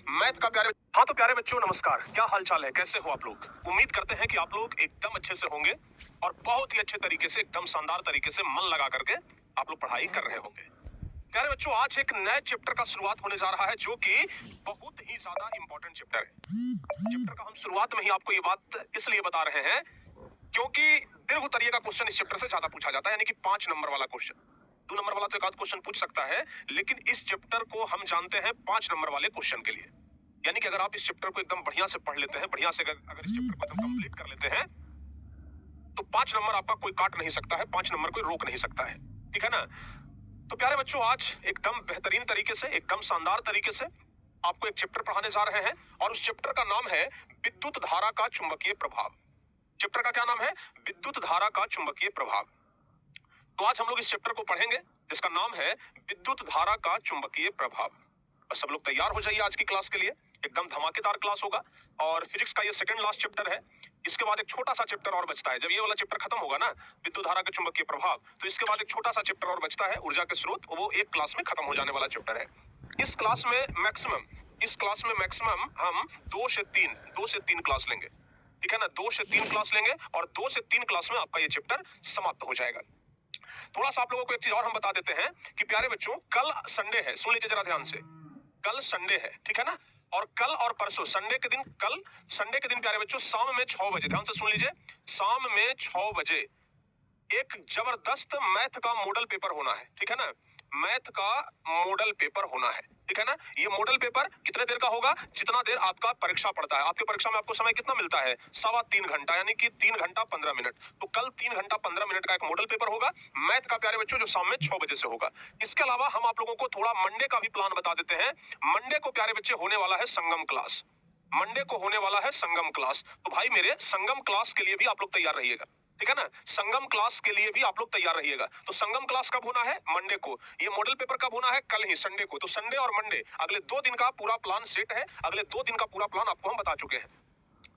Math का प्यारे। हाँ तो प्यारे बच्चों नमस्कार, क्या हाल चाल है, कैसे हो आप लोग। उम्मीद करते हैं कि आप लोग एकदम अच्छे से होंगे और बहुत ही अच्छे तरीके से, एकदम शानदार तरीके से मन लगा करके आप लोग पढ़ाई कर रहे होंगे। प्यारे बच्चों आज एक नए चैप्टर का शुरुआत होने जा रहा है जो कि बहुत ही ज्यादा इंपॉर्टेंट चैप्टर है। चैप्टर का हम शुरुआत में ही आपको ये बात इसलिए बता रहे हैं क्योंकि दीर्घ उत्तरीय का क्वेश्चन इस चैप्टर से ज्यादा पूछा जाता है, यानी कि 5 नंबर वाला क्वेश्चन। 2 नंबर वाला तो एक आध क्वेश्चन पूछ सकता है, लेकिन इस चैप्टर को हम जानते हैं 5 नंबर वाले क्वेश्चन के लिए। यानी कि अगर आप इस चैप्टर को एकदम बढ़िया से पढ़ लेते हैं, बढ़िया से अगर इस चैप्टर को एकदम कंप्लीट कर लेते हैं तो 5 नंबर आपका कोई काट नहीं सकता है, 5 नंबर कोई रोक नहीं सकता है, ठीक है ना। तो प्यारे बच्चों आज एकदम बेहतरीन तरीके से, एकदम शानदार तरीके से आपको एक चैप्टर पढ़ाने जा रहे हैं और उस चैप्टर का नाम है विद्युत धारा का चुंबकीय प्रभाव। चैप्टर का क्या नाम है? विद्युत धारा का चुंबकीय प्रभाव। तो आज हम लोग इस चैप्टर को पढ़ेंगे जिसका नाम है विद्युत धारा का चुंबकीय प्रभाव। बस सब लोग तैयार हो जाइए आज की क्लास के लिए, एकदम धमाकेदार क्लास होगा। और फिजिक्स का ये सेकंड लास्ट चैप्टर है। इसके बाद एक छोटा सा चैप्टर और बचता है। जब ये वाला चैप्टर खत्म होगा ना, विद्युत धारा के चुंबकीय प्रभाव, तो इसके बाद एक छोटा सा चैप्टर और बचता है, ऊर्जा के स्रोत। वो एक क्लास में खत्म हो जाने वाला चैप्टर है। इस क्लास में मैक्सिमम हम 2 से 3 क्लास लेंगे, ठीक है ना। 2 से 3 क्लास लेंगे और 2 से 3 क्लास में आपका ये चैप्टर समाप्त हो जाएगा। थोड़ा सा आप लोगों को एक चीज और हम बता देते हैं कि प्यारे बच्चों कल संडे है, सुन लीजिए जरा ध्यान से। कल संडे है, ठीक है ना। और कल और परसों संडे के दिन, कल संडे के दिन प्यारे बच्चों शाम में 6 बजे, ध्यान से सुन लीजिए, शाम में 6 बजे एक जबरदस्त मैथ का मॉडल पेपर होना है, ठीक है ना। मैथ का मॉडल पेपर होना है, ठीक है ना। ये मॉडल पेपर कितने देर का होगा? जितना देर आपका परीक्षा पड़ता है। आपके परीक्षा में आपको समय कितना मिलता है? 3.25 घंटा, यानी कि 3 घंटा 15 मिनट। तो कल 3 घंटा 15 मिनट का एक मॉडल पेपर होगा मैथ का प्यारे बच्चों, जो शाम में 6 बजे से होगा। इसके अलावा हम आप लोगों को थोड़ा मंडे का भी प्लान बता देते हैं। मंडे को प्यारे बच्चे होने वाला है संगम क्लास। मंडे को होने वाला है संगम क्लास। तो भाई मेरे संगम क्लास के लिए भी आप लोग तैयार रहिएगा, ठीक है ना। संगम क्लास के लिए भी आप लोग तैयार रहिएगा। तो संगम क्लास कब होना है? मंडे को। ये मॉडल पेपर कब होना है? कल ही, संडे को। तो संडे और मंडे अगले 2 दिन का पूरा प्लान सेट है। अगले 2 दिन का पूरा प्लान आपको हम बता चुके हैं,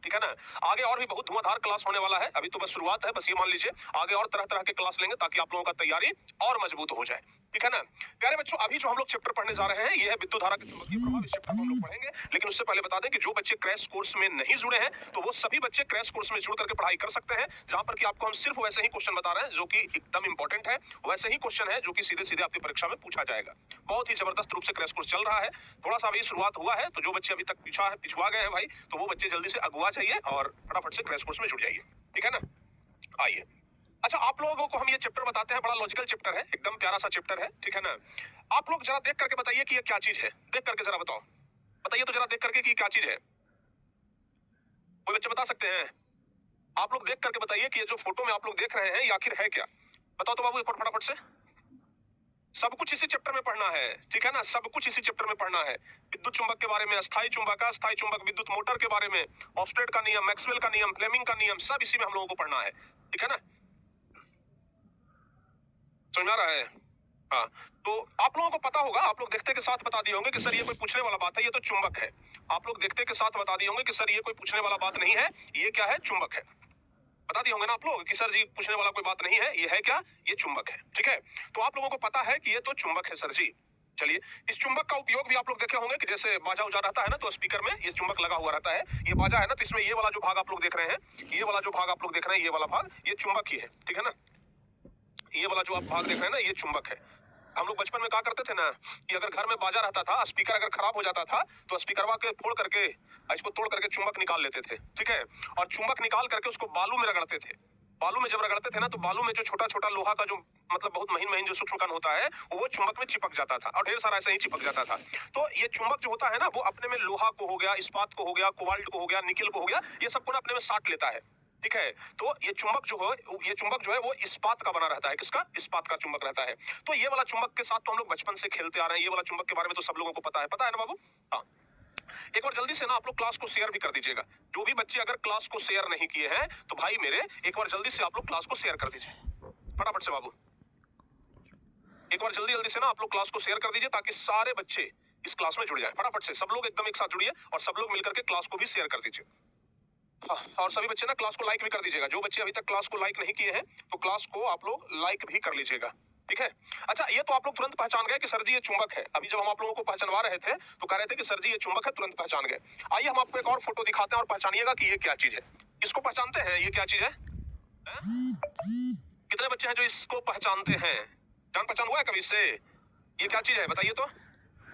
ठीक है ना। आगे और भी बहुत धुआंधार क्लास होने वाला है। अभी तो बस शुरुआत है, बस ये मान लीजिए आगे और तरह तरह के क्लास लेंगे ताकि आप लोगों का तैयारी और मजबूत हो जाए, ठीक है ना। प्यारे बच्चों अभी जो हम लोग चैप्टर पढ़ने जा रहे हैं ये है विद्युत धारा के चुंबकीय प्रभाव। इस चैप्टर को हम लोग पढ़ेंगे, लेकिन उससे पहले बता दें कि जो बच्चे क्रैश कोर्स में नहीं जुड़े हैं तो वो सभी बच्चे क्रैश कोर्स में जुड़ करके पढ़ाई कर सकते हैं, जहां पर कि आपको हम सिर्फ वैसे ही क्वेश्चन बता रहे हैं जो कि एकदम इंपॉर्टेंट है। वैसे ही क्वेश्चन है जो कि सीधे सीधे आपकी परीक्षा में पूछा जाएगा। बहुत ही जबरदस्त रूप से क्रैश कोर्स चल रहा है। थोड़ा सा अभी शुरुआत हुआ है, तो जो बच्चे अभी तक पिछुआ गए हैं भाई, तो वो बच्चे जल्दी से अगुआ जाइए और फटाफट से क्रैश कोर्स में जुड़ जाइए, ठीक है ना। आइए, अच्छा आप लोगों को हम ये चैप्टर बताते हैं, बड़ा लॉजिकल चैप्टर है, एकदम प्यारा सा चैप्टर है, ठीक है ना। आप लोग जरा देख करके बताइए कि ये क्या चीज है। देख करके जरा बताओ, बताइए तो जरा देख करके कि क्या चीज है। कोई बच्चे बता सकते हैं? आप लोग देख करके बताइए कि ये जो फोटो में आप लोग देख रहे हैं ये आखिर है क्या। बताओ तो बाबू फटाफट से। सब कुछ इसी चैप्टर में पढ़ना है, ठीक है ना। सब कुछ इसी चैप्टर में पढ़ना है। विद्युत चुंबक के बारे में, अस्थायी चुंबक, अस्थायी चुंबक, विद्युत मोटर के बारे में, ऑस्टेड का नियम, मैक्सवेल का नियम, फ्लेमिंग का नियम, सब इसी में हम लोगों को पढ़ना है, ठीक है ना। समझ में आ रहा है? हाँ, तो आप लोगों को पता होगा, आप लोग देखते के साथ बता दिए होंगे कि सर ये कोई पूछने वाला बात है, ये तो चुंबक है। आप लोग देखते के साथ बता दिए होंगे कि सर ये कोई पूछने वाला बात नहीं है, ये क्या है? चुंबक है। बता दिए होंगे ना आप लोग कि सर जी पूछने वाला कोई बात नहीं है, ये है क्या? ये चुंबक है, ठीक है। तो आप लोगों को पता है कि ये तो चुंबक है सर जी। चलिए, इस चुंबक का उपयोग भी आप लोग देखे होंगे कि जैसे बाजा उजा रहता है ना, तो स्पीकर में ये चुंबक लगा हुआ रहता है। ये बाजा है ना, तो इसमें ये वाला जो भाग आप लोग देख रहे हैं, ये वाला जो भाग आप लोग देख रहे हैं, ये वाला भाग, ये चुंबक ही है, ठीक है ना। ये वाला जो आप भाग देख रहे हैं ना, ये चुंबक है। हम लोग बचपन में क्या करते थे ना कि अगर घर में बाजा रहता था, स्पीकर अगर खराब हो जाता था तो स्पीकरवा के फोड़ करके, इसको तोड़ करके चुंबक निकाल लेते थे, ठीक है। और चुंबक निकाल करके उसको बालू में रगड़ते थे। बालू में जब रगड़ते थे ना, तो बालू में जो छोटा छोटा लोहा का जो मतलब बहुत महीन महीन जो सूक्ष्म कण होता है वो चुंबक में चिपक जाता था और ढेर सारा ऐसे ही चिपक जाता था। तो ये चुंबक जो होता है ना, वो अपने में लोहा को हो गया, इस्पात को हो गया, कोबाल्ट को हो गया, निकिल को हो गया, ये सबको ना अपने में साट लेता है, ठीक है। तो ये चुंबक जो है वो इस्पात का बना रहता है। किसका? इस्पात का चुंबक रहता है। तो ये वाला चुंबक के साथ तो हम लोग बचपन से खेलते आ रहे हैं। ये वाला चुंबक के बारे में तो सब लोगों को पता है ना बाबू। हाँ, एक बार जल्दी से ना आप लोग क्लास को शेयर भी कर दीजिएगा। जो भी बच्चे अगर क्लास को शेयर नहीं किए हैं तो भाई मेरे एक बार जल्दी से आप लोग क्लास को शेयर कर दीजिए फटाफट से बाबू। एक बार जल्दी जल्दी से ना आप लोग क्लास को शेयर कर दीजिए ताकि सारे बच्चे इस क्लास में जुड़ जाए। फटाफट से सब लोग एकदम एक साथ जुड़िए और सब लोग मिलकर के क्लास को भी शेयर कर दीजिए। हाँ, और सभी बच्चे ना क्लास को लाइक भी कर दीजिएगा। जो बच्चे अभी तक क्लास को लाइक नहीं किए हैं तो क्लास को आप लोग लाइक भी कर लीजिएगा। ठीक है। अच्छा, ये तो आप लोग तुरंत पहचान गए कि सर जी ये चुंबक है। अभी जब हम आप लोगों को पहचानवा रहे थे तो कह रहे थे कि सर जी ये चुंबक है, तुरंत पहचान गए। आइए हम आपको एक और फोटो दिखाते हैं और पहचानिएगा कि ये क्या चीज है। इसको पहचानते हैं, ये क्या चीज है? कितने बच्चे हैं जो इसको पहचानते हैं? जान पहचान हुआ है कभी इससे? ये क्या चीज है बताइए तो?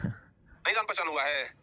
नहीं जान पहचान हुआ है।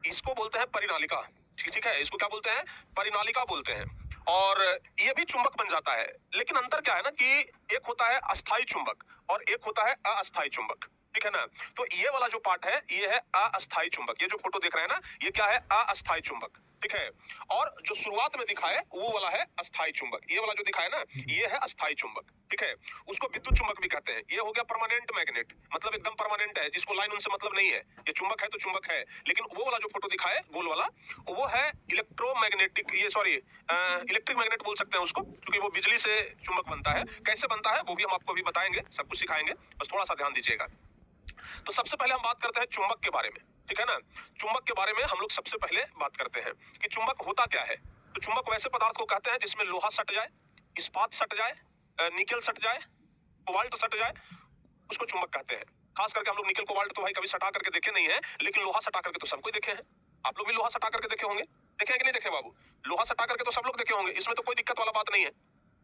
इसको बोलते हैं परिनालिका। ठीक है, इसको क्या बोलते हैं? परिनालिका बोलते हैं। और ये भी चुंबक बन जाता है, लेकिन अंतर क्या है ना कि एक होता है अस्थाई चुंबक और एक होता है अस्थाई चुंबक। ठीक है ना? तो ये वाला जो पार्ट है ये है अस्थाई चुंबक। ये जो फोटो देख रहे हैं ना, ये क्या है? अस्थाई चुंबक। ठीक है। और जो शुरुआत में दिखा है वो वाला है अस्थाई चुंबक। ये वाला जो दिखा है ना, ये है अस्थाई चुंबक। ठीक है। उसको विद्युत चुंबक भी कहते हैं। ये हो गया परमानेंट मैग्नेट, मतलब एकदम परमानेंट है, जिसको लाइन उनसे मतलब नहीं है। ये चुंबक है तो चुंबक है। लेकिन वो वाला जो फोटो दिखा है गोल वाला, वो है इलेक्ट्रोमैग्नेटिक, ये सॉरी इलेक्ट्रिक मैग्नेट बोल सकते हैं उसको, क्योंकि वो बिजली से चुंबक बनता है। कैसे बनता है वो भी हम आपको अभी बताएंगे, सब कुछ सिखाएंगे, बस थोड़ा सा ध्यान दीजिएगा। तो सबसे पहले हम बात करते हैं चुंबक के बारे में। ठीक है ना? चुंबक के बारे में हम लोग सबसे पहले बात करते हैं कि चुंबक होता क्या है। तो चुंबक वैसे पदार्थ को कहते हैं जिसमें लोहा सट जाए, इस्पात सट जाए, निकेल सट जाए, कोबाल्ट सट जाए, उसको चुंबक कहते हैं। खास करके हम लोग निकेल कोबाल्ट तो भाई कभी सटा करके देखे नहीं है, लेकिन लोहा सटा करके तो सबको देखे हैं। आप लोग भी लोहा सटा करके देखे होंगे, देखे हैं कि नहीं देखे बाबू? लोहा सटा करके तो सब लोग देखे होंगे, इसमें तो कोई दिक्कत वाला बात नहीं है।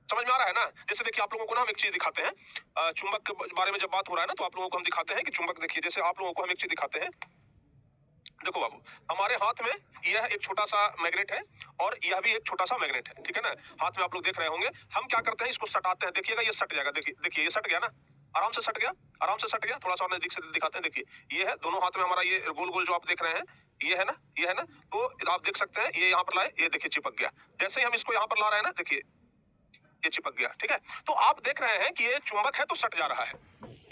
समझ में आ रहा है ना? जैसे देखिए, आप लोगों को ना हम एक चीज दिखाते हैं, चुंबक के बारे में जब बात हो रहा है ना, तो आप लोगों को हम दिखाते हैं कि चुंबक देखिए, जैसे आप लोगों को हम एक चीज दिखाते हैं। देखो बाबू, हमारे हाथ में यह एक छोटा सा मैग्नेट है और यह भी एक छोटा सा मैग्नेट है। ठीक है ना? हाथ में आप लोग देख रहे होंगे, हम क्या करते हैं, इसको सटाते हैं। देखिएगा ये सट जाएगा। देखिए देखिए, ये सट गया ना, आराम से सट गया, आराम से सट गया। थोड़ा सा और नजदीक से दिखाते हैं। देखिए ये है, दोनों हाथ में हमारा ये गोल गोल जो आप देख रहे हैं, ये है ना, ये है ना। तो आप देख सकते हैं, ये यहाँ पर लाए, ये देखिए चिपक गया। जैसे ही हम इसको यहाँ पर ला रहे हैं ना, देखिए ये चिपक गया। ठीक है। तो आप देख रहे हैं कि ये चुंबक है तो सट जा रहा है।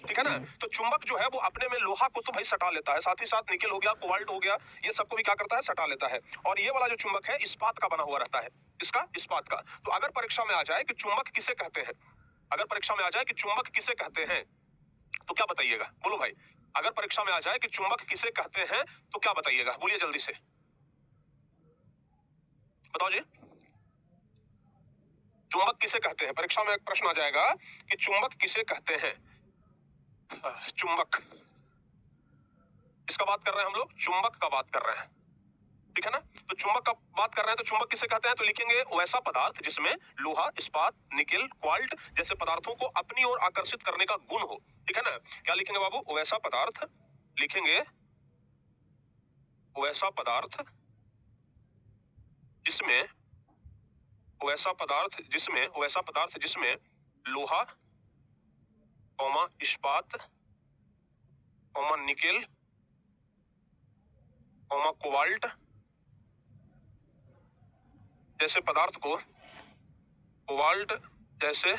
ठीक है ना? तो चुंबक जो है वो अपने में लोहा को तो भाई सटा लेता है, साथ ही साथ निकेल हो गया, कोबाल्ट हो गया, ये सबको भी क्या करता है? सटा लेता है। और ये वाला जो चुंबक है इस्पात का बना हुआ रहता है। इसका इस्पात का। तो अगर परीक्षा में आ जाए कि चुंबक किसे कहते हैं, अगर परीक्षा में आ जाए कि चुंबक किसे कहते हैं, तो क्या बताइएगा? बोलो भाई, अगर परीक्षा में आ जाए कि चुंबक किसे कहते हैं तो क्या बताइएगा? बोलिए जल्दी से, बताओ जी। चुंबक किसे कहते हैं? परीक्षा में एक प्रश्न आ जाएगा कि चुंबक किसे कहते हैं। चुंबक, इसका बात कर रहे हैं हम लोग, चुंबक का बात कर रहे हैं। ठीक है ना? तो चुंबक का बात कर रहे हैं तो चुंबक किसे कहते हैं? तो लिखेंगे वैसा पदार्थ जिसमें लोहा, इस्पात, निकेल, क्वाल्ट जैसे पदार्थों को अपनी ओर आकर्षित करने का गुण हो। ठीक है ना? क्या लिखेंगे बाबू? वैसा पदार्थ लिखेंगे, वैसा पदार्थ जिसमें, वैसा पदार्थ जिसमें, वैसा पदार्थ जिसमें लोहा, इस्पात, निकेल, कोबाल्ट जैसे पदार्थ को, कोबाल्ट जैसे,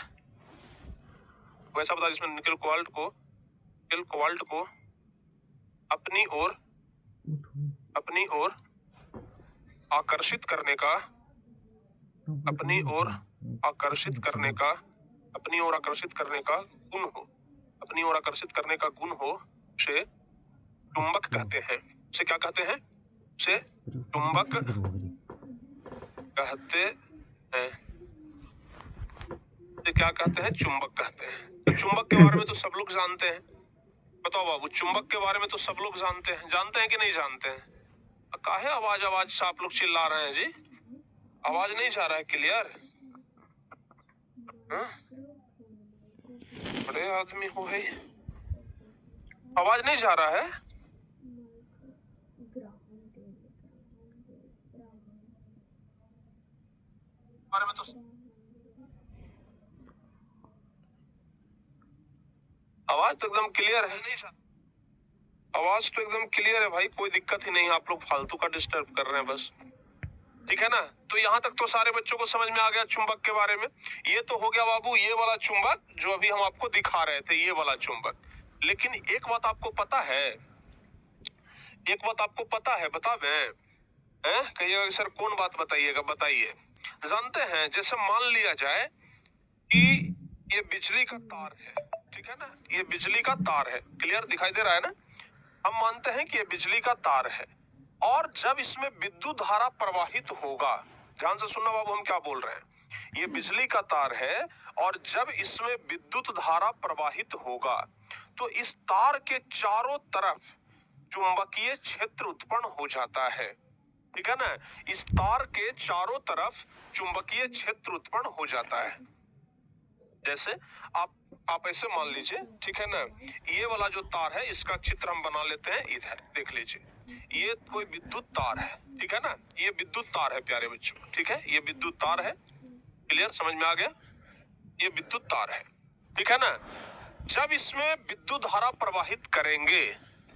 वैसा पदार्थ जिसमें निकेल कोबाल्ट को अपनी ओर आकर्षित करने का, अपनी ओर आकर्षित करने का गुण हो, अपनी ओर आकर्षित करने का गुण हो, उसे चुंबक कहते हैं। उसे क्या कहते हैं? उसे चुंबक कहते हैं। क्या कहते हैं? चुंबक कहते हैं। तो चुंबक के बारे में तो सब लोग जानते हैं। बताओ बाबू, चुंबक के बारे में तो सब लोग जानते हैं कि नहीं जानते हैं? काहे आवाज से आप लोग चिल्ला रहे हैं जी? आवाज नहीं जा रहा है क्लियर? बड़े आदमी हो भाई, आवाज नहीं जा रहा है? बारे में तो आवाज तो एकदम क्लियर है। नहीं, आवाज तो एकदम क्लियर है भाई, कोई दिक्कत ही नहीं। आप लोग फालतू का डिस्टर्ब कर रहे हैं बस। ठीक है ना? तो यहाँ तक तो सारे बच्चों को समझ में आ गया चुंबक के बारे में। ये तो हो गया बाबू ये वाला चुंबक जो अभी हम आपको दिखा रहे थे, ये वाला चुंबक। लेकिन एक बात आपको पता है, एक बात आपको पता है, बता दें? कहिएगा सर कौन बात बताइएगा, बताइए। जानते हैं, जैसे मान लिया जाए कि ये बिजली का तार है। ठीक है ना? ये बिजली का तार है, क्लियर दिखाई दे रहा है ना? हम मानते हैं कि ये बिजली का तार है और जब इसमें विद्युत धारा प्रवाहित होगा, ध्यान से सुनना बाबू, हम क्या बोल रहे हैं। ये बिजली का तार है और जब इसमें विद्युत धारा प्रवाहित होगा तो इस तार के चारों तरफ चुंबकीय क्षेत्र उत्पन्न हो जाता है, ठीक है ना। इस तार के चारों तरफ चुंबकीय क्षेत्र उत्पन्न हो जाता है। जैसे आप ऐसे मान लीजिए, ठीक है ना, ये वाला जो तार है इसका चित्र हम बना लेते हैं। इधर देख लीजिए, ये कोई विद्युत तार है, ठीक है ना, ये विद्युत तार है प्यारे बच्चों, ठीक है, ये विद्युत तार है। क्लियर, समझ में आ गया? ये विद्युत तार है, ठीक है ना। जब इसमें विद्युत धारा प्रवाहित करेंगे,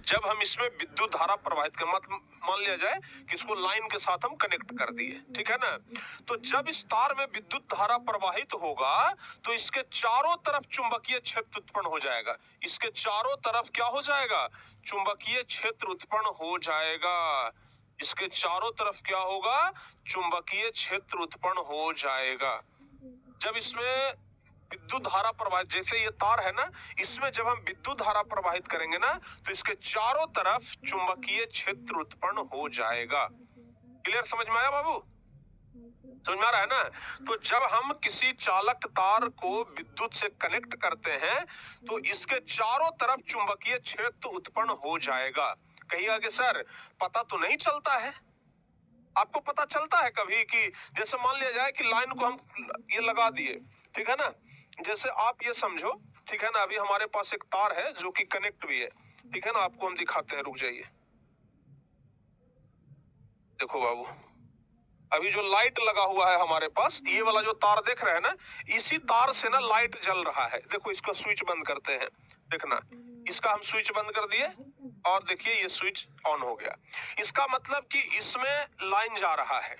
जब हम इसमें विद्युत धारा प्रवाहित कर, मतलब मान लिया जाए कि इसको लाइन के साथ हम कनेक्ट कर दिए, ठीक है ना। तो जब इस तार में विद्युत धारा प्रवाहित होगा तो इसके चारों तरफ चुंबकीय क्षेत्र उत्पन्न हो जाएगा। इसके चारों तरफ क्या हो जाएगा? चुंबकीय क्षेत्र उत्पन्न हो जाएगा। इसके चारों तरफ क्या होगा? चुंबकीय क्षेत्र उत्पन्न हो जाएगा। जब इसमें विद्युत धारा प्रवाहित, जैसे ये तार है ना, इसमें जब हम विद्युत धारा प्रवाहित करेंगे ना तो इसके चारों तरफ चुंबकीय क्षेत्र उत्पन्न हो जाएगा। क्लियर, समझ में आया बाबू? समझ में आ रहा है ना? तो जब हम किसी चालक तार को विद्युत से कनेक्ट करते हैं तो इसके चारों तरफ चुंबकीय क्षेत्र उत्पन्न हो जाएगा। कहीं आगे सर पता तो नहीं चलता है? आपको पता चलता है कभी कि जैसे मान लिया जाए कि लाइन को हम ये लगा दिए, ठीक है ना, जैसे आप ये समझो, ठीक है ना, अभी हमारे पास एक तार है जो कि कनेक्ट भी है, ठीक है ना, आपको हम दिखाते हैं, रुक जाइए। देखो बाबू, अभी जो लाइट लगा हुआ है हमारे पास, ये वाला जो तार देख रहे हैं ना, इसी तार से ना लाइट जल रहा है। देखो इसका स्विच बंद करते हैं, देखना, इसका हम स्विच बंद कर दिए और देखिए ये स्विच ऑन हो गया। इसका मतलब कि इसमें लाइन जा रहा है।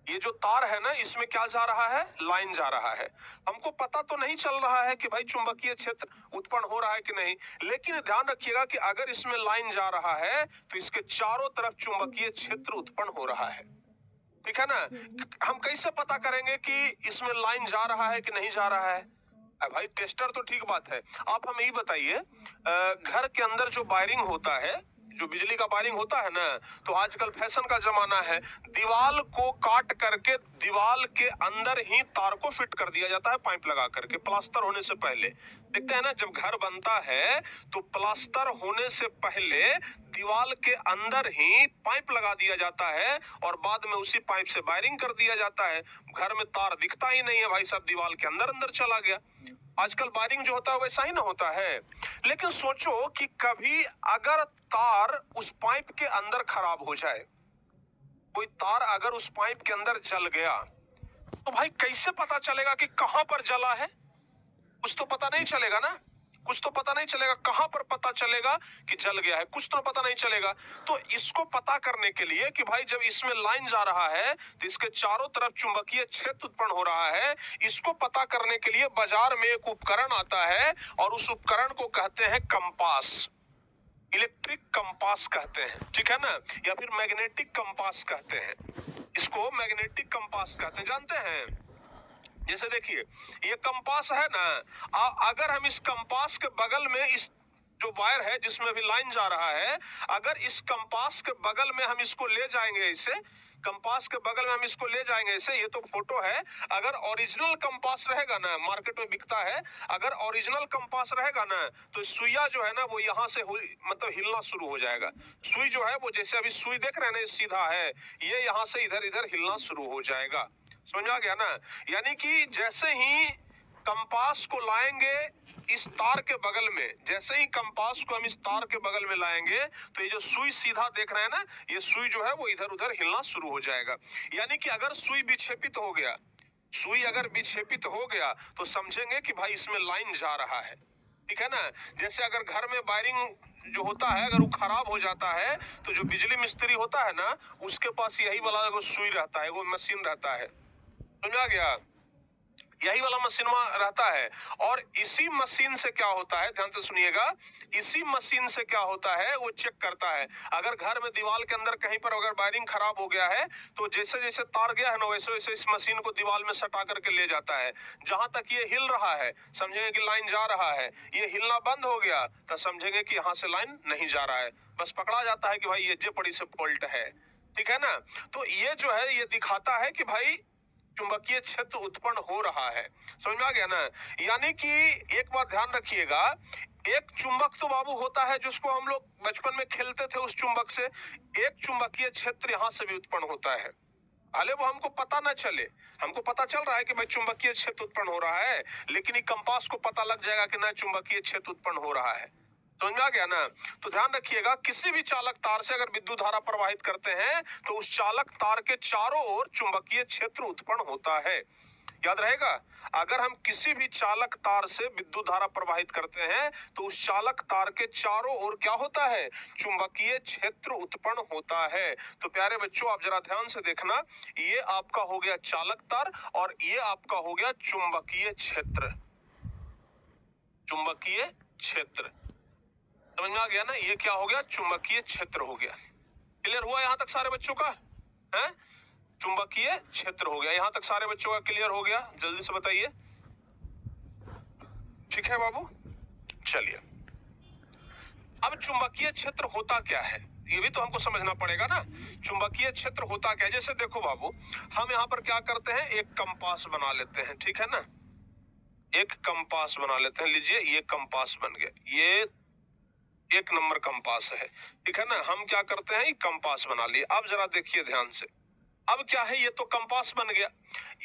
ये जो तार है ना, इसमें क्या जा रहा है? लाइन जा रहा है। हमको पता तो नहीं चल रहा है कि भाई चुंबकीय क्षेत्र उत्पन्न हो रहा है कि नहीं, लेकिन ध्यान रखिएगा कि अगर इसमें लाइन जा रहा है तो इसके चारों तरफ चुंबकीय क्षेत्र उत्पन्न हो रहा है, ठीक है ना। हम कैसे पता करेंगे कि इसमें लाइन जा रहा है कि नहीं जा रहा है? भाई टेस्टर तो ठीक बात है, आप हमें ये बताइए, घर के अंदर जो वायरिंग होता है, जो बिजली का वायरिंग होता है ना, तो आजकल फैशन का जमाना है, दीवाल को काट करके दीवाल के अंदर ही तार को फिट कर दिया जाता है पाइप लगा करके, प्लास्टर होने से पहले। देखते हैं ना, जब घर बनता है तो प्लास्टर होने से पहले दीवाल के अंदर ही पाइप लगा दिया जाता है और बाद में उसी पाइप से वायरिंग कर दिया जाता है। घर में तार दिखता ही नहीं है भाई साहब, दीवाल के अंदर अंदर चला गया। आजकल वायरिंग जो होता है वैसा ही ना होता है। लेकिन सोचो कि कभी अगर तार उस पाइप के अंदर खराब हो जाए, कोई तार अगर उस पाइप के अंदर जल गया, तो भाई कैसे पता चलेगा कि कहां पर जला है? कुछ तो पता नहीं चलेगा ना, कुछ तो पता नहीं चलेगा। कहां पर पता चलेगा कि जल गया है? कुछ तो पता नहीं चलेगा। तो इसको पता करने के लिए कि भाई जब इसमें लाइन जा रहा है तो इसके चारों तरफ चुंबकीय क्षेत्र उत्पन्न हो रहा है, इसको पता करने के लिए बाजार में एक उपकरण आता है और उस उपकरण को कहते हैं कंपास, इलेक्ट्रिक कंपास कहते हैं, ठीक है ना, या फिर मैग्नेटिक कंपास कहते हैं। इसको मैग्नेटिक कंपास कहते हैं, जानते हैं? जैसे देखिए ये कंपास है ना, अगर हम इस कंपास के बगल में इस जो वायर है जिसमें अभी लाइन जा रहा है, अगर इस कंपास के बगल में हम इसको ले जाएंगे ऐसे, कंपास के बगल में हम इसको ले जाएंगे ऐसे, ये तो फोटो है। अगर ओरिजिनल कंपास रहेगा ना, मार्केट में बिकता है, अगर ओरिजिनल कंपास रहेगा ना तो सुइया जो है ना वो यहाँ से मतलब हिलना शुरू हो जाएगा। सुई जो है वो, जैसे अभी सुई देख रहे हैं ना, सीधा है, ये यहाँ से इधर इधर हिलना शुरू हो जाएगा। समझ आ गया ना? यानी कि जैसे ही कंपास को लाएंगे इस तार के बगल में, जैसे ही कंपास को हम इस तार के बगल में लाएंगे तो ये जो सुई सीधा देख रहे हैं ना, ये सुई जो है वो इधर उधर हिलना शुरू हो जाएगा। यानी कि अगर सुई विक्षेपित हो गया, सुई अगर विक्षेपित हो गया तो समझेंगे कि भाई इसमें लाइन जा रहा है, ठीक है ना। जैसे अगर घर में वायरिंग जो होता है अगर वो खराब हो जाता है तो जो बिजली मिस्त्री होता है ना, उसके पास यही वाला सुई रहता है, वो मशीन रहता है, समझ आ गया, यही वाला मशीन रहता है। और इसी मशीन से क्या होता है, ध्यान से सुनिएगा, इसी मशीन से क्या होता है वो चेक करता है। अगर घर में दीवार के अंदर कहीं पर अगर वायरिंग खराब हो गया है तो जैसे जैसे तार गया है ना, वैसे वैसे इस मशीन को दीवार में सटा करके ले जाता है। जहां तक ये हिल रहा है समझेंगे कि लाइन जा रहा है, ये हिलना बंद हो गया तो समझेंगे कि यहाँ से लाइन नहीं जा रहा है। बस पकड़ा जाता है कि भाई ये जे पड़ी से फॉल्ट है। ठीक है ना। तो ये जो है ये दिखाता है कि भाई चुंबकीय क्षेत्र उत्पन्न हो रहा है। समझ में आ गया ना। यानी कि एक बात ध्यान रखिएगा, एक चुंबक तो बाबू होता है जिसको हम लोग बचपन में खेलते थे, उस चुंबक से एक चुंबकीय क्षेत्र यहां से भी उत्पन्न होता है। भले वो हमको पता ना चले, हमको पता चल रहा है कि भाई चुंबकीय क्षेत्र उत्पन्न हो रहा है, लेकिन ये कंपास को पता लग जाएगा कि ना चुंबकीय क्षेत्र उत्पन्न हो रहा है। समझ में आ गया ना। तो ध्यान रखिएगा, किसी भी चालक तार से अगर विद्युत धारा प्रवाहित करते हैं तो उस चालक तार के चारों ओर चुंबकीय क्षेत्र उत्पन्न होता है। याद रहेगा, अगर हम किसी भी चालक तार से विद्युत धारा प्रवाहित करते हैं तो उस चालक तार के चारों ओर क्या होता है, चुंबकीय क्षेत्र उत्पन्न होता है। तो प्यारे बच्चों आप जरा ध्यान से देखना, ये आपका हो गया चालक तार और ये आपका हो गया चुंबकीय क्षेत्र। चुंबकीय क्षेत्र समझ में आ गया ना। ये क्या हो गया, चुंबकीय क्षेत्र हो गया। क्लियर हुआ यहां तक सारे बच्चों का है? चुंबकीय क्षेत्र हो गया। यहां तक सारे बच्चों का क्लियर हो गया? जल्दी से बताइए। ठीक है बाबू, चलिए अब चुंबकीय क्षेत्र होता क्या है ये भी तो हमको समझना पड़ेगा ना। चुंबकीय क्षेत्र होता क्या है, जैसे देखो बाबू, हम यहाँ पर क्या करते हैं, एक कंपास बना लेते हैं। ठीक है ना, एक कंपास बना लेते हैं। लीजिए ये कंपास बन गया, ये 1 नंबर कंपास है। ठीक है ना, हम क्या करते हैं, कंपास बना लिए। अब जरा देखिए ध्यान से, अब क्या है, ये तो कंपास बन गया।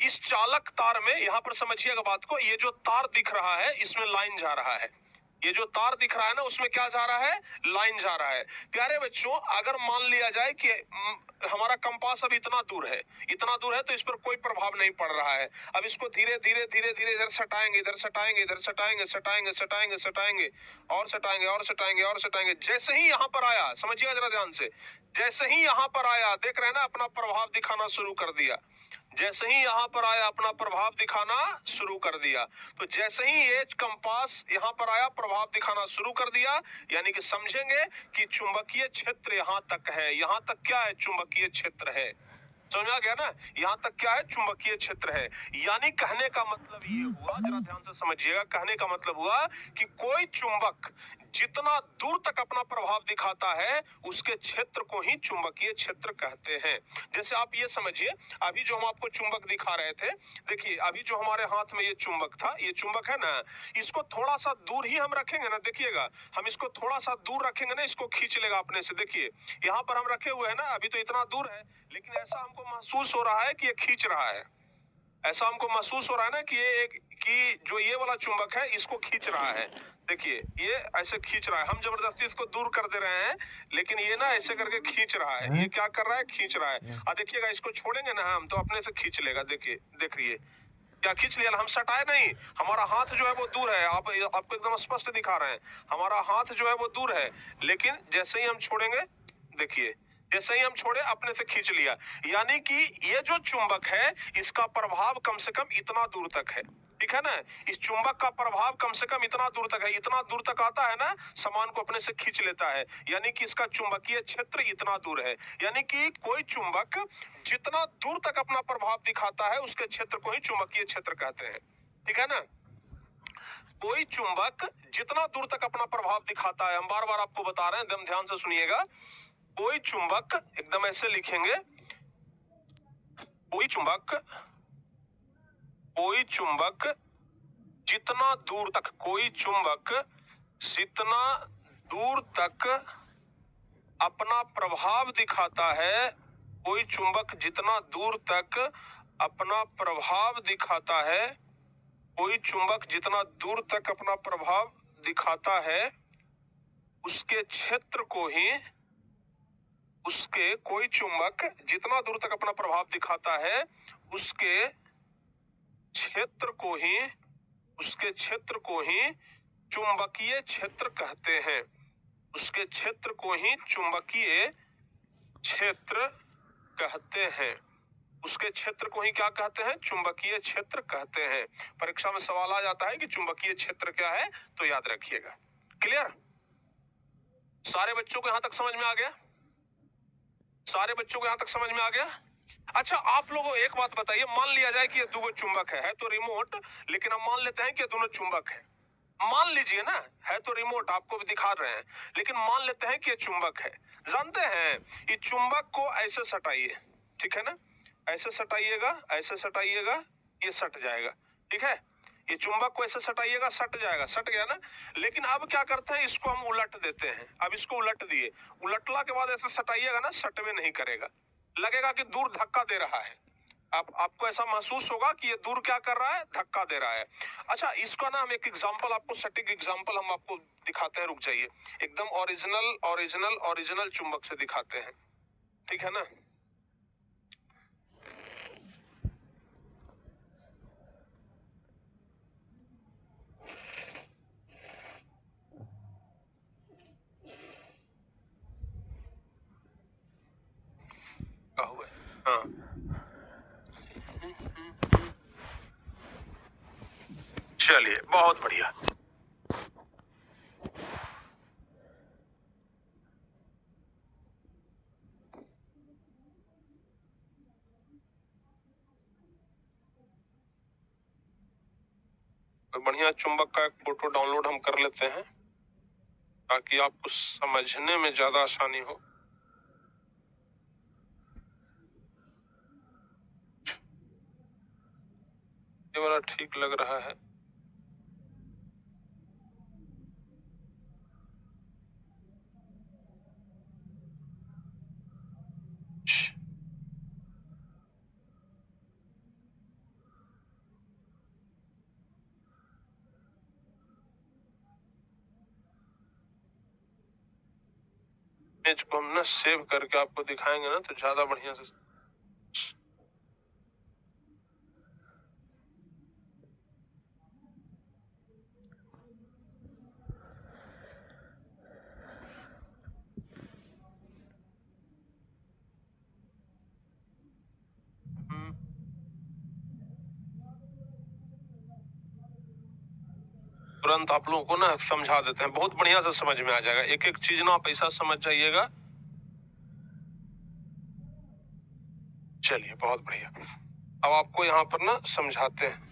इस चालक तार में यहां पर समझिएगा बात को, ये जो तार दिख रहा है इसमें लाइन जा रहा है। ये जो तार दिख रहा है ना उसमें क्या जा रहा है, लाइन जा रहा है। प्यारे बच्चों अगर मान लिया जाए कि हमारा कंपास अब इतना दूर है, इतना दूर है तो इस पर कोई प्रभाव नहीं पड़ रहा है। अब इसको धीरे धीरे धीरे धीरे इधर सटाएंगे, इधर सटाएंगे, इधर सटाएंगे, सटाएंगे सटाएंगे सटाएंगे और सटाएंगे और सटाएंगे और सटाएंगे। जैसे ही यहाँ पर आया, समझिएगा जरा ध्यान से, जैसे ही यहाँ पर आया, देख रहे हैं ना, अपना प्रभाव दिखाना शुरू कर दिया। जैसे ही यहाँ पर आया अपना प्रभाव दिखाना शुरू कर दिया। तो जैसे ही ये कंपास यहाँ पर आया प्रभाव दिखाना शुरू कर दिया, यानी कि समझेंगे कि चुंबकीय क्षेत्र यहाँ तक है। यहाँ तक क्या है, चुंबकीय क्षेत्र है। समझ आ गया ना, यहाँ तक क्या है, चुंबकीय क्षेत्र है। यानी कहने का मतलब ये हुआ, जरा ध्यान से समझिएगा, कहने का मतलब हुआ कि कोई चुंबक जितना दूर तक अपना प्रभाव दिखाता है उसके क्षेत्र को ही चुंबकीय क्षेत्र कहते हैं। जैसे आप ये समझिए, अभी जो हम आपको चुंबक दिखा रहे थे, देखिए अभी जो हमारे हाथ में ये चुंबक था, ये चुंबक है ना, इसको थोड़ा सा दूर ही हम रखेंगे ना, देखिएगा हम इसको थोड़ा सा दूर रखेंगे ना, इसको खींच लेगा अपने से। देखिए यहाँ पर हम रखे हुए हैं ना, अभी तो इतना दूर है, लेकिन ऐसा हमको महसूस हो रहा है कि ये खींच रहा है। ऐसा हमको महसूस हो रहा है ना कि ये कि जो ये वाला चुंबक है इसको खींच रहा है। देखिए ये ऐसे खींच रहा है, हम जबरदस्ती इसको दूर कर दे रहे हैं, लेकिन ये ना ऐसे करके खींच रहा है। ये क्या कर रहा है, खींच रहा है। और देखिएगा इसको छोड़ेंगे ना हम तो अपने से खींच लेगा। देखिए देख रही है क्या खींच लिया, हम सटाए नहीं, हमारा हाथ जो है वो दूर है। आपको एकदम स्पष्ट दिखा रहे हैं, हमारा हाथ जो है वो दूर है, लेकिन जैसे ही हम छोड़ेंगे, देखिए जैसे ही हम छोड़े अपने से खींच लिया। यानी कि ये जो चुंबक है इसका प्रभाव कम से कम इतना दूर तक है। ठीक है ना, इस चुंबक का प्रभाव कम से कम इतना दूर तक है। इतना दूर तक आता है ना, सामान को अपने से खींच लेता है। यानी कि इसका चुंबकीय क्षेत्र इतना दूर है। यानी कि कोई चुंबक जितना दूर तक अपना प्रभाव दिखाता है उसके क्षेत्र को ही चुंबकीय क्षेत्र कहते हैं। ठीक है ना, कोई चुंबक जितना दूर तक अपना प्रभाव दिखाता है, हम बार बार आपको बता रहे हैं, एकदम ध्यान से सुनिएगा। कोई चुंबक, एकदम ऐसे लिखेंगे, कोई चुंबक जितना दूर तक, कोई चुंबक जितना दूर तक अपना प्रभाव दिखाता है, कोई चुंबक जितना दूर तक अपना प्रभाव दिखाता है, कोई चुंबक जितना दूर तक अपना प्रभाव दिखाता है उसके क्षेत्र को ही, उसके, कोई चुंबक जितना दूर तक अपना प्रभाव दिखाता है उसके क्षेत्र को ही, उसके क्षेत्र को ही चुंबकीय क्षेत्र कहते हैं। उसके क्षेत्र को ही चुंबकीय क्षेत्र कहते हैं। उसके क्षेत्र को ही क्या कहते हैं, चुंबकीय क्षेत्र कहते हैं। परीक्षा में सवाल आ जाता है कि चुंबकीय क्षेत्र क्या है, तो याद रखिएगा। क्लियर, सारे बच्चों को यहां तक समझ में आ गया? सारे बच्चों को यहां तक समझ में आ गया? अच्छा आप लोगों एक बात बताइए, मान लिया जाए कि ये दो चुंबक है तो रिमोट, लेकिन हम मान लेते हैं कि ये दोनों चुंबक है। मान लीजिए ना, है तो रिमोट, आपको भी दिखा रहे हैं, लेकिन मान लेते हैं कि ये चुंबक है। जानते हैं, ये चुंबक को ऐसे सटाइए, ठीक है ना, ऐसे सटाइएगा, ऐसे सटाइएगा, ये सट जाएगा, ठीक है। ये चुंबक को ऐसे सटाइएगा, सट जाएगा, सट गया ना। लेकिन अब क्या करते हैं, इसको हम उलट देते हैं। अब इसको उलट दिए, उलटला के बाद ऐसे सटाइएगा ना, सटवे नहीं करेगा, लगेगा कि दूर धक्का दे रहा है। आपको ऐसा महसूस होगा कि ये दूर क्या कर रहा है, धक्का दे रहा है। अच्छा, इसका ना हम एक एग्जांपल, आपको सटीक एग्जांपल हम आपको दिखाते हैं, रुक जाइए, एकदम ओरिजिनल ओरिजिनल ओरिजिनल चुंबक से दिखाते हैं, ठीक है ना। क्या हुआ है? हाँ, चलिए, बहुत बढ़िया। तो बढ़िया चुंबक का एक फोटो डाउनलोड हम कर लेते हैं, ताकि आपको समझने में ज्यादा आसानी हो। ये वाला ठीक लग रहा है। इमेज को हम ना सेव करके आपको दिखाएंगे ना, तो ज्यादा बढ़िया से। तुरंत आप लोगों को ना समझा देते हैं, बहुत बढ़िया से समझ में आ जाएगा। एक एक चीज ना आप ऐसा समझ जाइएगा। चलिए, बहुत बढ़िया। अब आपको यहाँ पर ना समझाते हैं।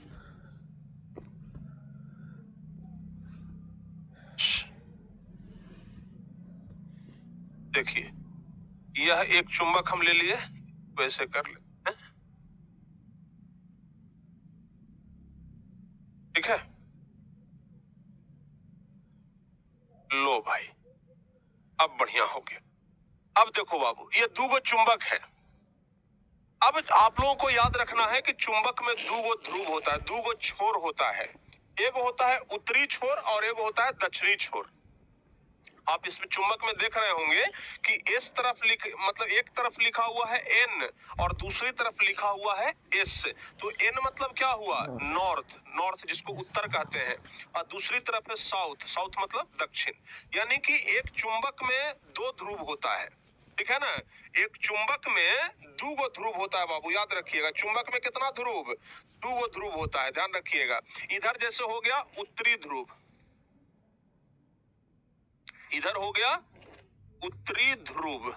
देखिए, यह एक चुंबक हम ले लिए, वैसे कर लेते हैं, ठीक है। लो भाई, अब बढ़िया हो गया। अब देखो बाबू, ये दो गो चुंबक है। अब आप लोगों को याद रखना है कि चुंबक में दो गो ध्रुव होता है, दो गो छोर होता है। एक होता है उत्तरी छोर और एक होता है दक्षिणी छोर। आप इसमें चुंबक में देख रहे होंगे कि इस तरफ मतलब एक तरफ लिखा हुआ है एन और दूसरी तरफ लिखा हुआ है एस। तो एन मतलब क्या हुआ, नॉर्थ, नॉर्थ जिसको उत्तर कहते हैं, और दूसरी तरफ है साउथ, साउथ मतलब दक्षिण। यानी कि एक चुंबक में दो ध्रुव होता है, ठीक है ना। एक चुंबक में दो गो ध्रुव होता है बाबू, याद रखिएगा। चुंबक में कितना ध्रुव, दो गो ध्रुव होता है, ध्यान रखिएगा। इधर जैसे हो गया उत्तरी ध्रुव, इधर हो गया उत्तरी ध्रुव,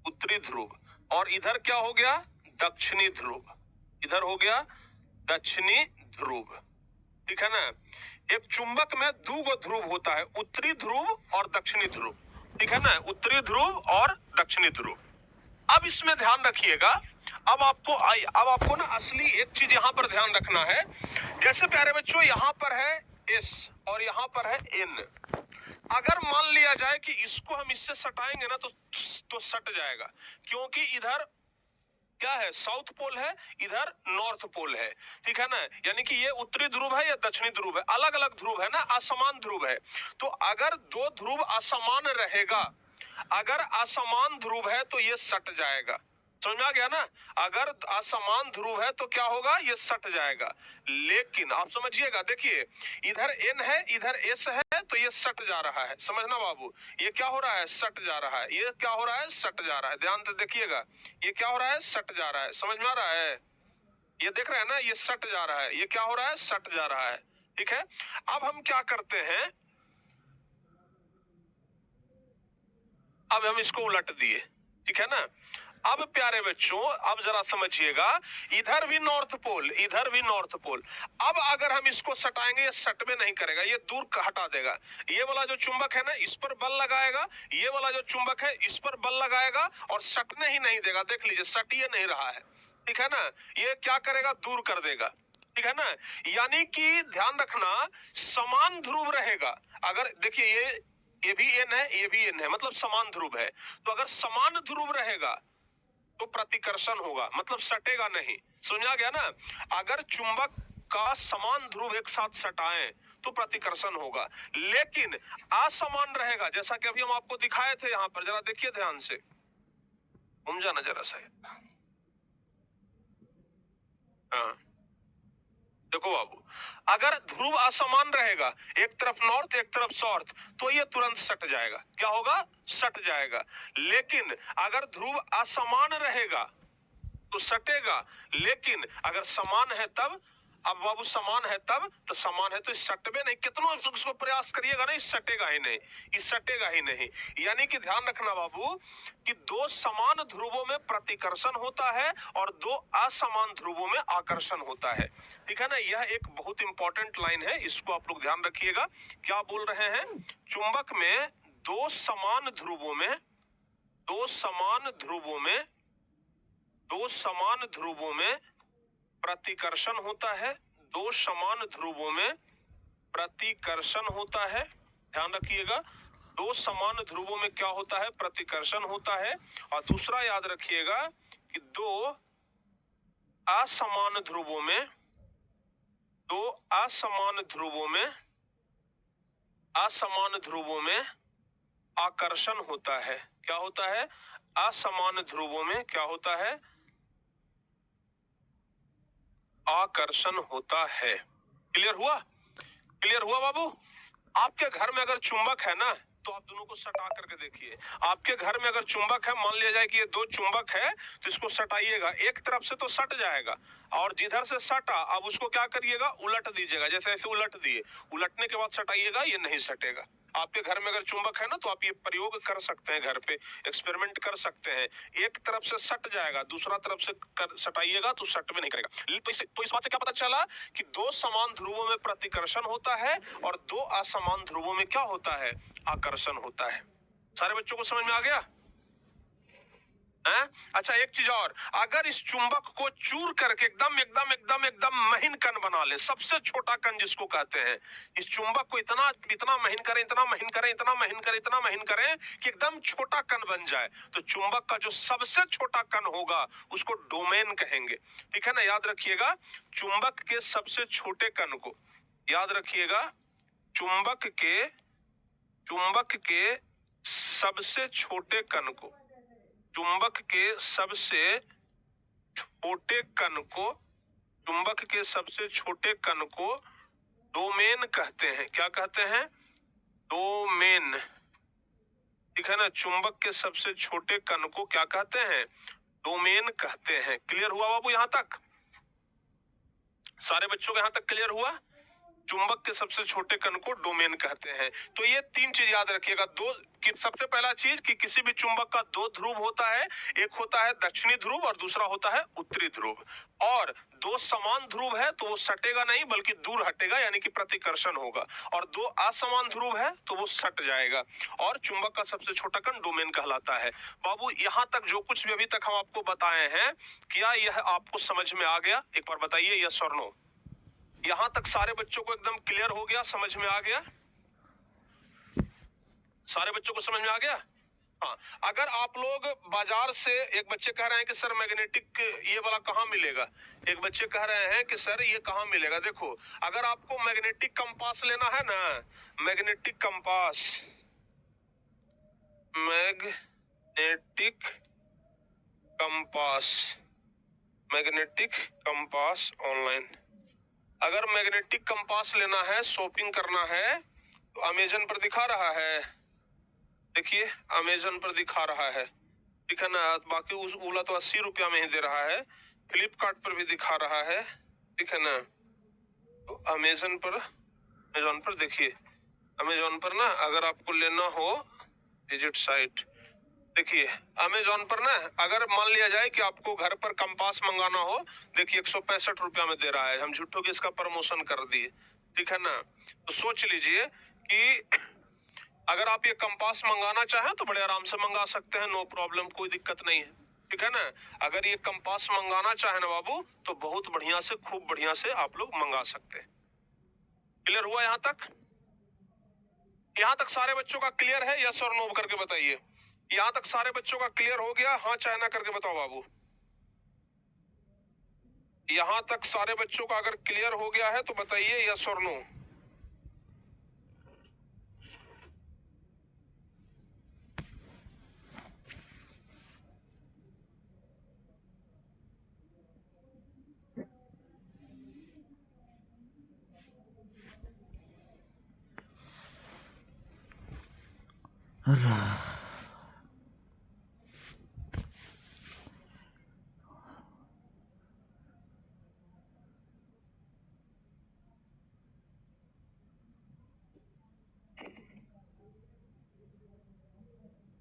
उत्तरी ध्रुव, और इधर क्या हो गया, दक्षिणी ध्रुव, इधर हो गया दक्षिणी ध्रुव, ठीक है ना। एक चुंबक में दो गो ध्रुव होता है, उत्तरी ध्रुव और दक्षिणी ध्रुव, ठीक है ना, उत्तरी ध्रुव और दक्षिणी ध्रुव। अब इसमें ध्यान रखिएगा। अब आपको ना असली एक चीज यहां पर ध्यान रखना है। जैसे प्यारे बच्चों, यहां पर है एस और यहां पर है एन। अगर मान लिया जाए कि इसको हम इससे सटाएंगे ना, तो सट जाएगा, क्योंकि इधर क्या है, साउथ पोल है, इधर नॉर्थ पोल है, ठीक है ना। यानी कि ये उत्तरी ध्रुव है, या दक्षिणी ध्रुव है, अलग अलग ध्रुव है ना, असमान ध्रुव है। तो अगर दो ध्रुव असमान रहेगा, अगर असमान ध्रुव है तो ये सट जाएगा, समझ में आ गया ना। अगर असमान ध्रुव है तो क्या होगा, ये सट जाएगा। लेकिन आप समझिएगा, देखिए, इधर एन है, इधर एस है, तो ये सट जा रहा है, समझना बाबू। ये क्या हो रहा है, सट जा रहा है। ये क्या हो रहा है, सट जा रहा है, ध्यान से देखिएगा। ये क्या हो रहा है, सट जा रहा है, समझ में आ रहा है। ये देख रहे हैं ना, ये सट जा रहा है, ये क्या हो रहा है, सट जा रहा है, ठीक है। अब हम क्या करते हैं, अब हम इसको उलट दिए, ठीक है ना। अब प्यारे बच्चों, अब जरा समझिएगा, इधर भी नॉर्थ पोल, इधर भी नॉर्थ पोल। अब अगर हम इसको सटाएंगे, ये सटवे नहीं करेगा, ये दूर हटा देगा। ये वाला जो चुंबक है ना, इस पर बल लगाएगा, ये वाला जो चुंबक है इस पर बल लगाएगा और सटने ही नहीं देगा। देख लीजिए, सट ये नहीं रहा है, ठीक है ना। ये क्या करेगा, दूर कर देगा, ठीक है ना। यानी कि ध्यान रखना, समान ध्रुव रहेगा। अगर देखिए, ये भी एन है, ये भी एन है, मतलब समान ध्रुव है। तो अगर समान ध्रुव रहेगा तो प्रतिकर्षण होगा, मतलब सटेगा नहीं। समझा गया ना। अगर चुंबक का समान ध्रुव एक साथ सटाएं तो प्रतिकर्षण होगा, लेकिन असमान रहेगा, जैसा कि अभी हम आपको दिखाए थे यहां पर। जरा देखिए ध्यान से, घूम जाना जरा सा। हाँ, देखो बाबू, अगर ध्रुव असमान रहेगा, एक तरफ नॉर्थ एक तरफ साउथ, तो ये तुरंत सट जाएगा। क्या होगा, सट जाएगा। लेकिन अगर ध्रुव असमान रहेगा तो सटेगा, लेकिन अगर समान है तब, अब बाबू समान है तब, तो समान है तो सटबे नहीं, कितना उसको प्रयास करिएगा नहीं, सटेगा ही नहीं, ये सटेगा ही नहीं। यानी कि ध्यान रखना बाबू कि दो समान ध्रुवों में प्रतिकर्षण होता है और दो असमान ध्रुवों में आकर्षण होता है, ठीक है ना। यह एक बहुत इंपॉर्टेंट लाइन है, इसको आप लोग ध्यान रखिएगा। क्या बोल रहे हैं, चुंबक में दो समान ध्रुवों में, दो समान ध्रुवों में, दो समान ध्रुवों में प्रतिकर्षण होता है, दो समान ध्रुवों में प्रतिकर्षण होता है। ध्यान रखिएगा, दो समान ध्रुवों में क्या होता है, प्रतिकर्षण होता है। और दूसरा याद रखिएगा कि दो असमान ध्रुवों में, दो असमान ध्रुवों में, असमान ध्रुवों में आकर्षण होता है। क्या होता है, असमान ध्रुवों में क्या होता है, आकर्षण होता है। क्लियर हुआ, क्लियर हुआ बाबू। आपके घर में अगर चुंबक है ना, तो आप दोनों को सटा करके देखिए। आपके घर में अगर चुंबक है, मान लिया जाए कि ये दो चुंबक है, तो इसको सटाइएगा। एक तरफ से तो सट जाएगा, और जिधर से सटा अब उसको क्या करिएगा, उलट दीजिएगा। जैसे ऐसे उलट दिए, उलटने के बाद सटाइएगा, ये नहीं सटेगा। आपके घर में अगर चुंबक है ना, तो आप ये प्रयोग कर सकते हैं, घर पे एक्सपेरिमेंट कर सकते हैं। एक तरफ से सट जाएगा, दूसरा तरफ से सटाइएगा तो सट में नहीं करेगा। तो इस बात से क्या पता चला कि दो समान ध्रुवों में प्रतिकर्षण होता है और दो असमान ध्रुवों में क्या होता है, आकर्षण होता है। सारे बच्चों को समझ में आ गया है? अच्छा, एक चीज और, अगर इस चुंबक को चूर करके एकदम एकदम एकदम एकदम महीन कण बना ले, सबसे छोटा कण जिसको कहते हैं, इस चुंबक को इतना इतना महीन करें, इतना महीन करें, इतना महीन करें, इतना महीन करें कि एकदम छोटा कण बन जाए, तो चुंबक का जो सबसे छोटा कण होगा उसको डोमेन कहेंगे, ठीक है ना। याद रखिएगा, चुंबक के सबसे छोटे कण को, याद रखिएगा, चुंबक के सबसे छोटे कण को, चुंबक के सबसे छोटे कण को, चुंबक के सबसे छोटे कण को डोमेन कहते हैं। क्या कहते हैं, डोमेन, ठीक है ना। चुंबक के सबसे छोटे कण को क्या कहते हैं, डोमेन कहते हैं। क्लियर हुआ बाबू यहां तक, सारे बच्चों को यहां तक क्लियर हुआ। चुंबक के सबसे छोटे कण को डोमेन कहते हैं। तो ये तीन चीज याद रखिएगा। दो कि सबसे पहला चीज कि किसी भी चुंबक का दो ध्रुव होता है, एक होता है दक्षिणी ध्रुव और दूसरा होता है उत्तरी ध्रुव। और दो समान ध्रुव है तो वो सटेगा नहीं बल्कि दूर हटेगा, यानी कि प्रतिकर्षण होगा। और दो असमान ध्रुव है तो वो सट जाएगा। और चुंबक का सबसे छोटा कण डोमेन कहलाता है। बाबू, यहां तक जो कुछ भी अभी तक हम आपको बताए हैं, क्या यह आपको समझ में आ गया? एक बार बताइए यस और नो। यहां तक सारे बच्चों को एकदम क्लियर हो गया, समझ में आ गया? सारे बच्चों को समझ में आ गया? हाँ, अगर आप लोग बाजार से, एक बच्चे कह रहे हैं कि सर मैग्नेटिक ये वाला कहाँ मिलेगा, एक बच्चे कह रहे हैं कि सर ये कहाँ मिलेगा। देखो, अगर आपको मैग्नेटिक कंपास लेना है ना, magnetic compass, magnetic compass, magnetic compass online, अगर मैग्नेटिक कंपास लेना है, शॉपिंग करना है, तो अमेजन पर दिखा रहा है, देखिए अमेजन पर दिखा रहा है, ठीक है ना। बाकी उस ओला तो 80 रुपया में ही दे रहा है, फ्लिपकार्ट पर भी दिखा रहा है, ठीक है ना। तो अमेजन पर देखिए, अमेजन पर ना अगर आपको लेना हो, विजिट साइट, देखिए अमेजोन पर ना अगर मान लिया जाए कि आपको घर पर कंपास मंगाना हो, देखिए 165 रुपया में दे रहा है, हम झूठों के इसका प्रमोशन कर दिए, ठीक है ना। तो सोच लीजिए कि अगर आप ये कंपास मंगाना चाहें तो बड़े आराम से मंगा सकते हैं, नो प्रॉब्लम, कोई दिक्कत नहीं है, ठीक है ना। अगर ये कंपास मंगाना चाहे ना बाबू तो बहुत बढ़िया से, खूब बढ़िया से आप लोग मंगा सकते हैं। क्लियर हुआ यहां तक? यहां तक सारे बच्चों का क्लियर है? यस और नो करके बताइए। यहां तक सारे बच्चों का क्लियर हो गया? हाँ चाहे ना करके बताओ बाबू। यहां तक सारे बच्चों का अगर क्लियर हो गया है तो बताइए यस और नो।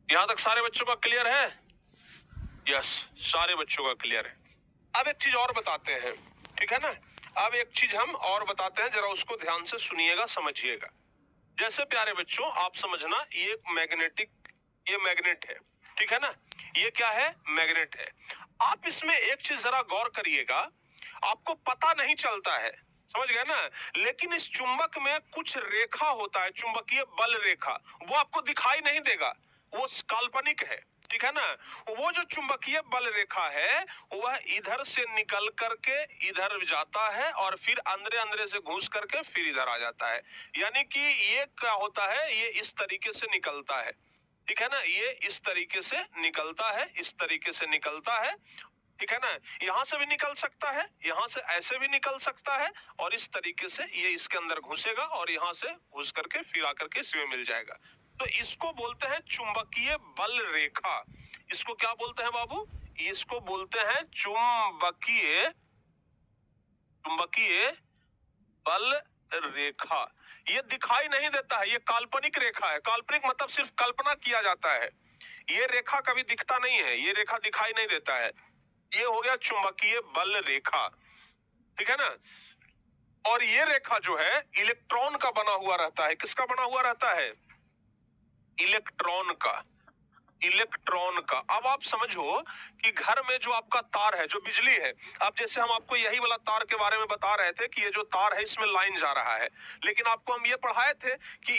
यहां तक सारे बच्चों का क्लियर है? यस, सारे बच्चों का क्लियर है। अब एक चीज और बताते हैं, ठीक है ना। अब एक चीज हम और बताते हैं, जरा उसको ध्यान से सुनिएगा, समझिएगा। जैसे प्यारे बच्चों आप समझना, ये मैग्नेटिक, ये मैग्नेट है, ठीक है ना। ये क्या है? मैग्नेट है। आप इसमें एक चीज जरा गौर करिएगा, आपको पता नहीं चलता है, समझ गए ना, लेकिन इस चुंबक में कुछ रेखा होता है, चुंबकीय बल रेखा, वो आपको दिखाई नहीं देगा, वो काल्पनिक है, ठीक है ना। वो जो चुंबकीय बल रेखा है वह इधर से निकल करके इधर जाता है और फिर अंदर अंदर से घुस करके फिर इधर आ जाता है। यानी कि ये क्या होता है, ये इस तरीके से निकलता है, ठीक है ना। ये इस तरीके से निकलता है, इस तरीके से निकलता है, ठीक है ना। यहां से भी निकल सकता है, यहां से ऐसे भी निकल सकता है, और इस तरीके से ये इसके अंदर घुसेगा और यहां से घुस करके फिर आकर के इसमें मिल जाएगा। तो इसको बोलते हैं चुंबकीय बल रेखा। इसको क्या बोलते हैं बाबू? इसको बोलते हैं चुंबकीय, चुंबकीय बल रेखा। ये दिखाई नहीं देता है, ये काल्पनिक रेखा है। काल्पनिक मतलब सिर्फ कल्पना किया जाता है, ये रेखा कभी दिखता नहीं है, ये रेखा दिखाई नहीं देता है। ये हो गया चुंबकीय बल रेखा, ठीक है ना। और ये रेखा जो है इलेक्ट्रॉन का बना हुआ रहता है। किसका बना हुआ रहता है? इलेक्ट्रॉन का, इलेक्ट्रॉन का। अब आप समझो कि घर में जो आपका तार है, जो बिजली है, अब जैसे हम आपको यही वाला तार के बारे में बता रहे थे कि ये जो तार है इसमें लाइन जा रहा है, लेकिन आपको हम ये पढ़ाए थे कि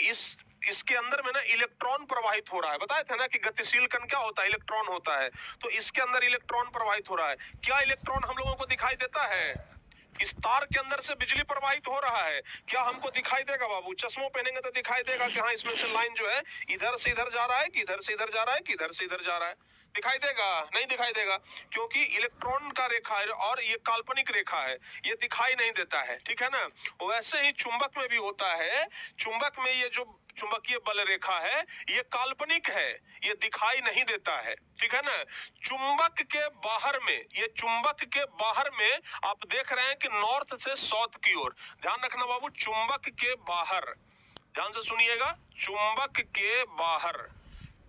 इसके अंदर में ना इलेक्ट्रॉन प्रवाहित हो रहा है। बताए थे ना कि गतिशील कण क्या होता है? इलेक्ट्रॉन होता है। तो इसके अंदर इलेक्ट्रॉन प्रवाहित हो रहा है। क्या इलेक्ट्रॉन हम लोगों को दिखाई देता है? इस तार के अंदर से बिजली प्रवाहित हो रहा है, क्या हमको दिखाई देगा बाबू? चश्मों पहनेंगे तो दिखाई देगा कि हाँ इसमें से लाइन जो है इधर से इधर जा रहा है, कि इधर से इधर जा रहा है, कि इधर से इधर जा रहा है। दिखाई देगा? नहीं दिखाई देगा, क्योंकि इलेक्ट्रॉन का रेखा है और ये काल्पनिक रेखा है, ये दिखाई नहीं देता है, ठीक है ना। वैसे ही चुंबक में भी होता है। चुंबक में ये जो चुंबकीय बल रेखा है ये काल्पनिक है, ये दिखाई नहीं देता है, ठीक है ना। चुंबक के बाहर में, ये चुंबक के बाहर में आप देख रहे हैं कि नॉर्थ से साउथ की ओर, ध्यान रखना बाबू, चुंबक के बाहर, ध्यान से सुनिएगा, चुंबक के बाहर,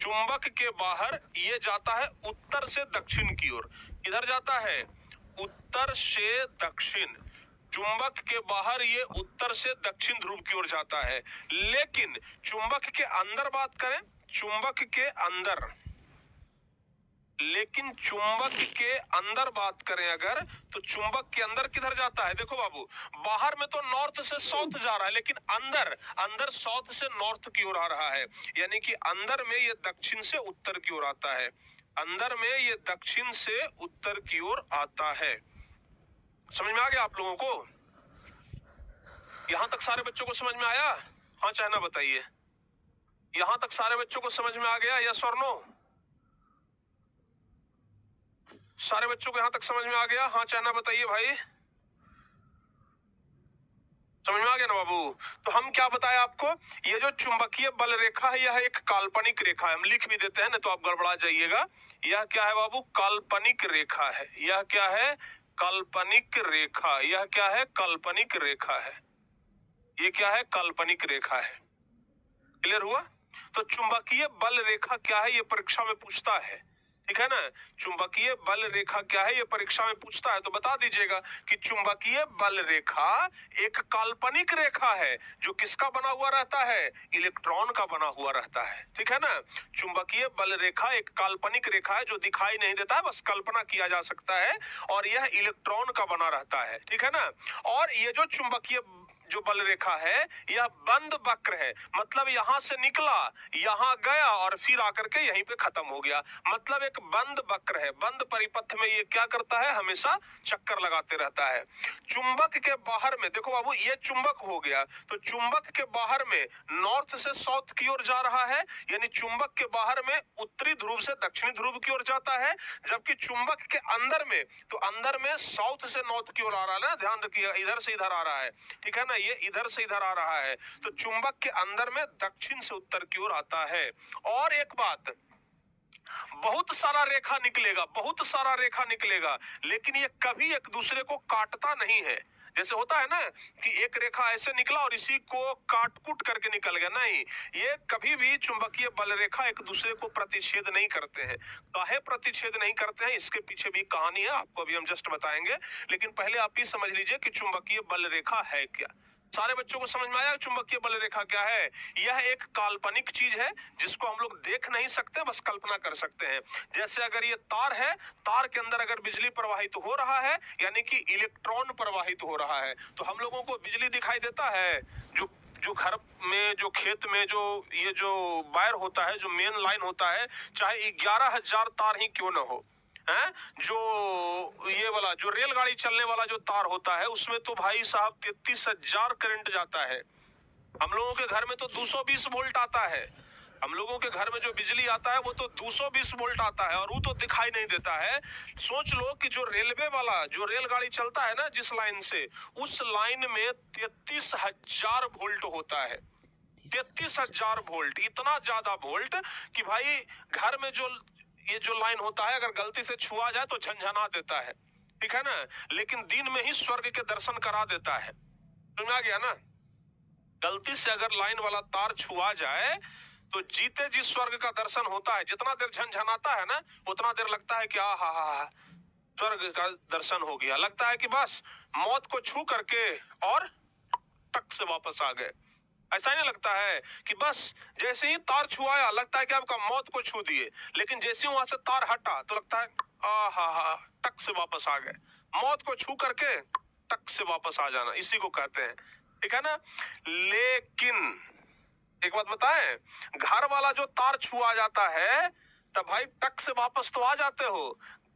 चुंबक के बाहर ये जाता है उत्तर से दक्षिण की ओर। इधर जाता है उत्तर से दक्षिण, चुंबक के बाहर ये उत्तर से दक्षिण ध्रुव की ओर जाता है। लेकिन चुंबक के अंदर बात करें, चुंबक के अंदर, लेकिन चुंबक के अंदर बात करें अगर, तो चुंबक के अंदर किधर जाता है? देखो बाबू, बाहर में तो नॉर्थ से साउथ जा रहा है, लेकिन अंदर, अंदर साउथ से नॉर्थ की ओर आ रहा है। यानी कि अंदर में ये दक्षिण से उत्तर की ओर आता है, अंदर में ये दक्षिण से उत्तर की ओर आता है। समझ में आ गया आप लोगों को? यहां तक सारे बच्चों को समझ में आया? हाँ चाहे ना बताइए। यहां तक सारे बच्चों को समझ में आ गया? यस और नो? सारे बच्चों को यहां तक समझ में आ गया? हाँ चाहे ना बताइए भाई। समझ में आ गया ना बाबू? तो हम क्या बताए आपको, ये जो चुंबकीय बल रेखा है यह एक काल्पनिक रेखा है। हम लिख भी देते हैं ना तो आप गड़बड़ा जाइएगा। यह क्या है बाबू? काल्पनिक रेखा है। यह क्या है? काल्पनिक रेखा। यह क्या है? काल्पनिक रेखा है। ये क्या है? काल्पनिक रेखा है। क्लियर हुआ? तो चुंबकीय बल रेखा क्या है, ये परीक्षा में पूछता है, ठीक है ना। चुंबकीय बल रेखा क्या है, ये परीक्षा में पूछता है, तो बता दीजिएगा कि चुंबकीय बल रेखा एक काल्पनिक रेखा है जो किसका बना हुआ रहता है, इलेक्ट्रॉन का बना हुआ रहता है, ठीक है ना। चुंबकीय बल रेखा एक काल्पनिक रेखा है जो दिखाई नहीं देता है, बस कल्पना किया जा सकता है, और यह इलेक्ट्रॉन का बना रहता है, ठीक है ना। और ये जो चुंबकीय जो बल रेखा है यह बंद वक्र है, मतलब यहां से निकला, यहां गया और फिर आकर के यहीं पे खत्म हो गया, मतलब एक बंद वक्र है। बंद परिपथ में ये क्या करता है, हमेशा चक्कर लगाते रहता है। चुंबक के बाहर में देखो बाबू, ये चुंबक हो गया, तो चुंबक के बाहर में नॉर्थ से साउथ की ओर जा रहा है, यानी चुंबक के बाहर में उत्तरी ध्रुव से दक्षिणी ध्रुव की ओर जाता है, जबकि चुंबक के अंदर में, तो अंदर में साउथ से नॉर्थ की ओर आ रहा है ना, ध्यान रखिए, इधर से इधर आ रहा है, ठीक है ना, ये इधर से इधर आ रहा है, तो चुंबक के अंदर में दक्षिण से उत्तर की ओर आता है। और एक बात, बहुत सारा रेखा निकलेगा, बहुत सारा रेखा निकलेगा, लेकिन ये कभी एक दूसरे को काटता नहीं है। जैसे होता है ना कि एक रेखा ऐसे निकला और इसी को काट कूट करके निकल गया, नहीं, ये कभी भी चुंबकीय बल रेखा एक दूसरे को प्रतिच्छेद नहीं करते हैं। काहे प्रतिच्छेद नहीं करते हैं, इसके पीछे भी कहानी है, आपको अभी हम जस्ट बताएंगे, लेकिन पहले आप ये समझ लीजिए कि चुंबकीय बल रेखा है क्या। सारे बच्चों को समझ में आया चुंबकीय बल रेखा क्या है। यह एक काल्पनिक चीज है जिसको हम लोग देख नहीं सकते, बस कल्पना कर सकते हैं। जैसे अगर ये तार है, तार के अंदर अगर बिजली प्रवाहित हो रहा है, यानी कि इलेक्ट्रॉन प्रवाहित हो रहा है, तो हम लोगों को बिजली दिखाई देता है। जो जो घर में, जो खेत में, जो ये जो वायर होता है, जो मेन लाइन होता है, चाहे 11,000 तार ही क्यों न हो, है, जो ये वाला जो रेलगाड़ी चलने वाला जो तार होता है, उसमें तो भाई साहब 33,000 करंट जाता है। हम लोगों के घर में तो 220 वोल्ट आता है, हम लोगों के घर में जो बिजली आता है वो तो 220 वोल्ट आता है, और वो तो दिखाई नहीं देता है। सोच लो कि जो रेलवे वाला जो रेलगाड़ी चलता है ना, जिस लाइन से, उस लाइन में 33,000 वोल्ट होता है। 33,000 वोल्ट, इतना ज्यादा वोल्ट कि भाई घर में जो ये जो लाइन होता है, अगर गलती से छुआ जाए तो झंझना देता है, ठीक है ना, लेकिन दिन में ही स्वर्ग के दर्शन करा देता है। समझ आ गया ना। गलती से अगर लाइन वाला तार छुआ जाए तो जीते जी स्वर्ग का दर्शन होता है। जितना देर झंझनाता है ना, उतना देर लगता है कि हा स्वर्ग का दर्शन हो गया, लगता है कि बस मौत को छू करके और टक से वापस आ गए। ऐसा नहीं लगता है कि बस जैसे ही तार छुआया लगता है कि आपका मौत को छू दिए, लेकिन जैसे वहां से तार हटा तो लगता है हा टक से वापस आ गए। मौत को छू करके टक से वापस आ जाना, इसी को कहते हैं, ठीक है ना। लेकिन एक बात बताएं, घर वाला जो तार छुआ जाता है तब भाई टक से वापस तो आ जाते हो।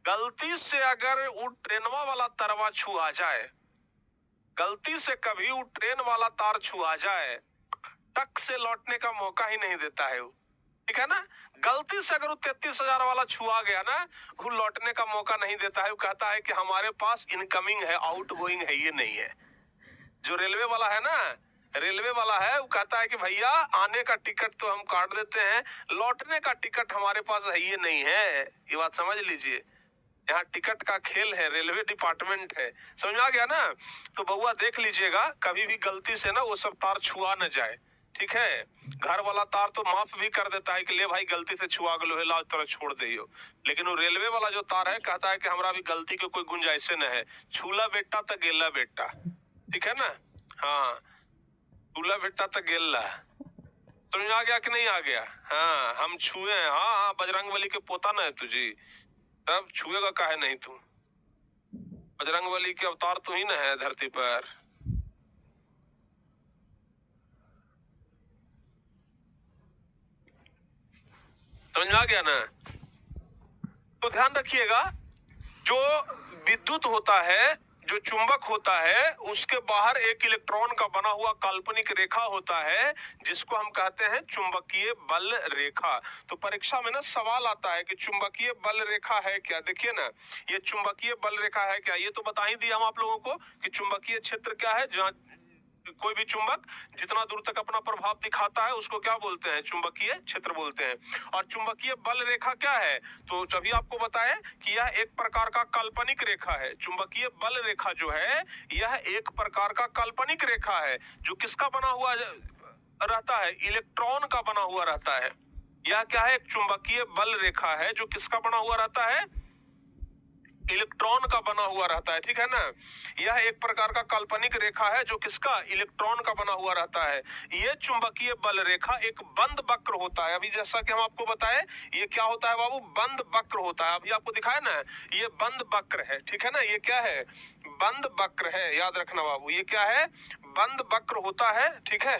गलती से अगर वो ट्रेनवा वाला तरवा छुआ जाए, गलती से कभी वो ट्रेन वाला तार छुआ जाए, टक से लौटने का मौका ही नहीं देता है वो, ठीक है ना। गलती से अगर वो 33,000 वाला छुआ गया ना, वो लौटने का मौका नहीं देता है। वो कहता है कि हमारे पास इनकमिंग है, आउट गोइंग है, ये नहीं है। जो रेलवे वाला है ना, रेलवे वाला है, वो कहता है कि भैया आने का टिकट तो हम काट देते हैं, लौटने का टिकट हमारे पास है ये नहीं है। ये बात समझ लीजिए, यहाँ टिकट का खेल है, रेलवे डिपार्टमेंट है। समझ आ गया ना। तो बउआ देख लीजिएगा, कभी भी गलती से ना वो सब तार छुआ न जाए, ठीक है। घर वाला तार तो माफ भी कर देता है कि ले भाई गलती से छुआ गलो है, लाओ तरह छोड़ दियो, लेकिन वो रेलवे वाला जो तार है कहता है कि हमारा भी गलती के कोई गुंजाइश न है, छूला बेटा तो गेला बेटा, ठीक है ना। हाँ, छूला बेटा तो गेला, समझ आ गया कि नहीं आ गया। हाँ, हम छुए हैं, हाँ, बजरंगबली के पोता ना है तुझी, तब छुएगा काहे नहीं तू, बजरंगबली के अवतार तू ही ना है धरती पर। समझ में आ गया ना। तो ध्यान रखिएगा, जो विद्युत होता है, जो चुंबक होता है, उसके बाहर एक इलेक्ट्रॉन का बना हुआ काल्पनिक रेखा होता है जिसको हम कहते हैं चुंबकीय बल रेखा। तो परीक्षा में ना सवाल आता है कि चुंबकीय बल रेखा है क्या। देखिए ना, ये चुंबकीय बल रेखा है क्या, ये तो बता ही दिया हम आप लोगों को कि चुंबकीय क्षेत्र क्या है। जहाँ कोई भी चुंबक जितना दूर तक अपना प्रभाव दिखाता है उसको क्या बोलते हैं, चुंबकीय क्षेत्र बोलते हैं। और चुंबकीय बल रेखा क्या है, तो तभी आपको बताएं कि यह एक प्रकार का काल्पनिक रेखा है। चुंबकीय बल रेखा जो है यह एक प्रकार का काल्पनिक रेखा है जो किसका बना हुआ रहता है, इलेक्ट्रॉन का बना हुआ रहता है। यह क्या है? एक चुंबकीय बल रेखा है जो किसका बना हुआ रहता है? इलेक्ट्रॉन का बना हुआ रहता है, ठीक है ना। यह एक प्रकार का काल्पनिक रेखा है जो किसका? इलेक्ट्रॉन का बना हुआ रहता है। यह चुंबकीय बल रेखा एक बंद वक्र होता है। अभी जैसा कि हम आपको बताएं, ये क्या होता है बाबू? बंद वक्र होता है। अभी आपको दिखाया ना, ये बंद वक्र है, ठीक है ना। ये क्या है? बंद वक्र है, याद रखना बाबू। ये क्या है? बंद वक्र होता है, ठीक है।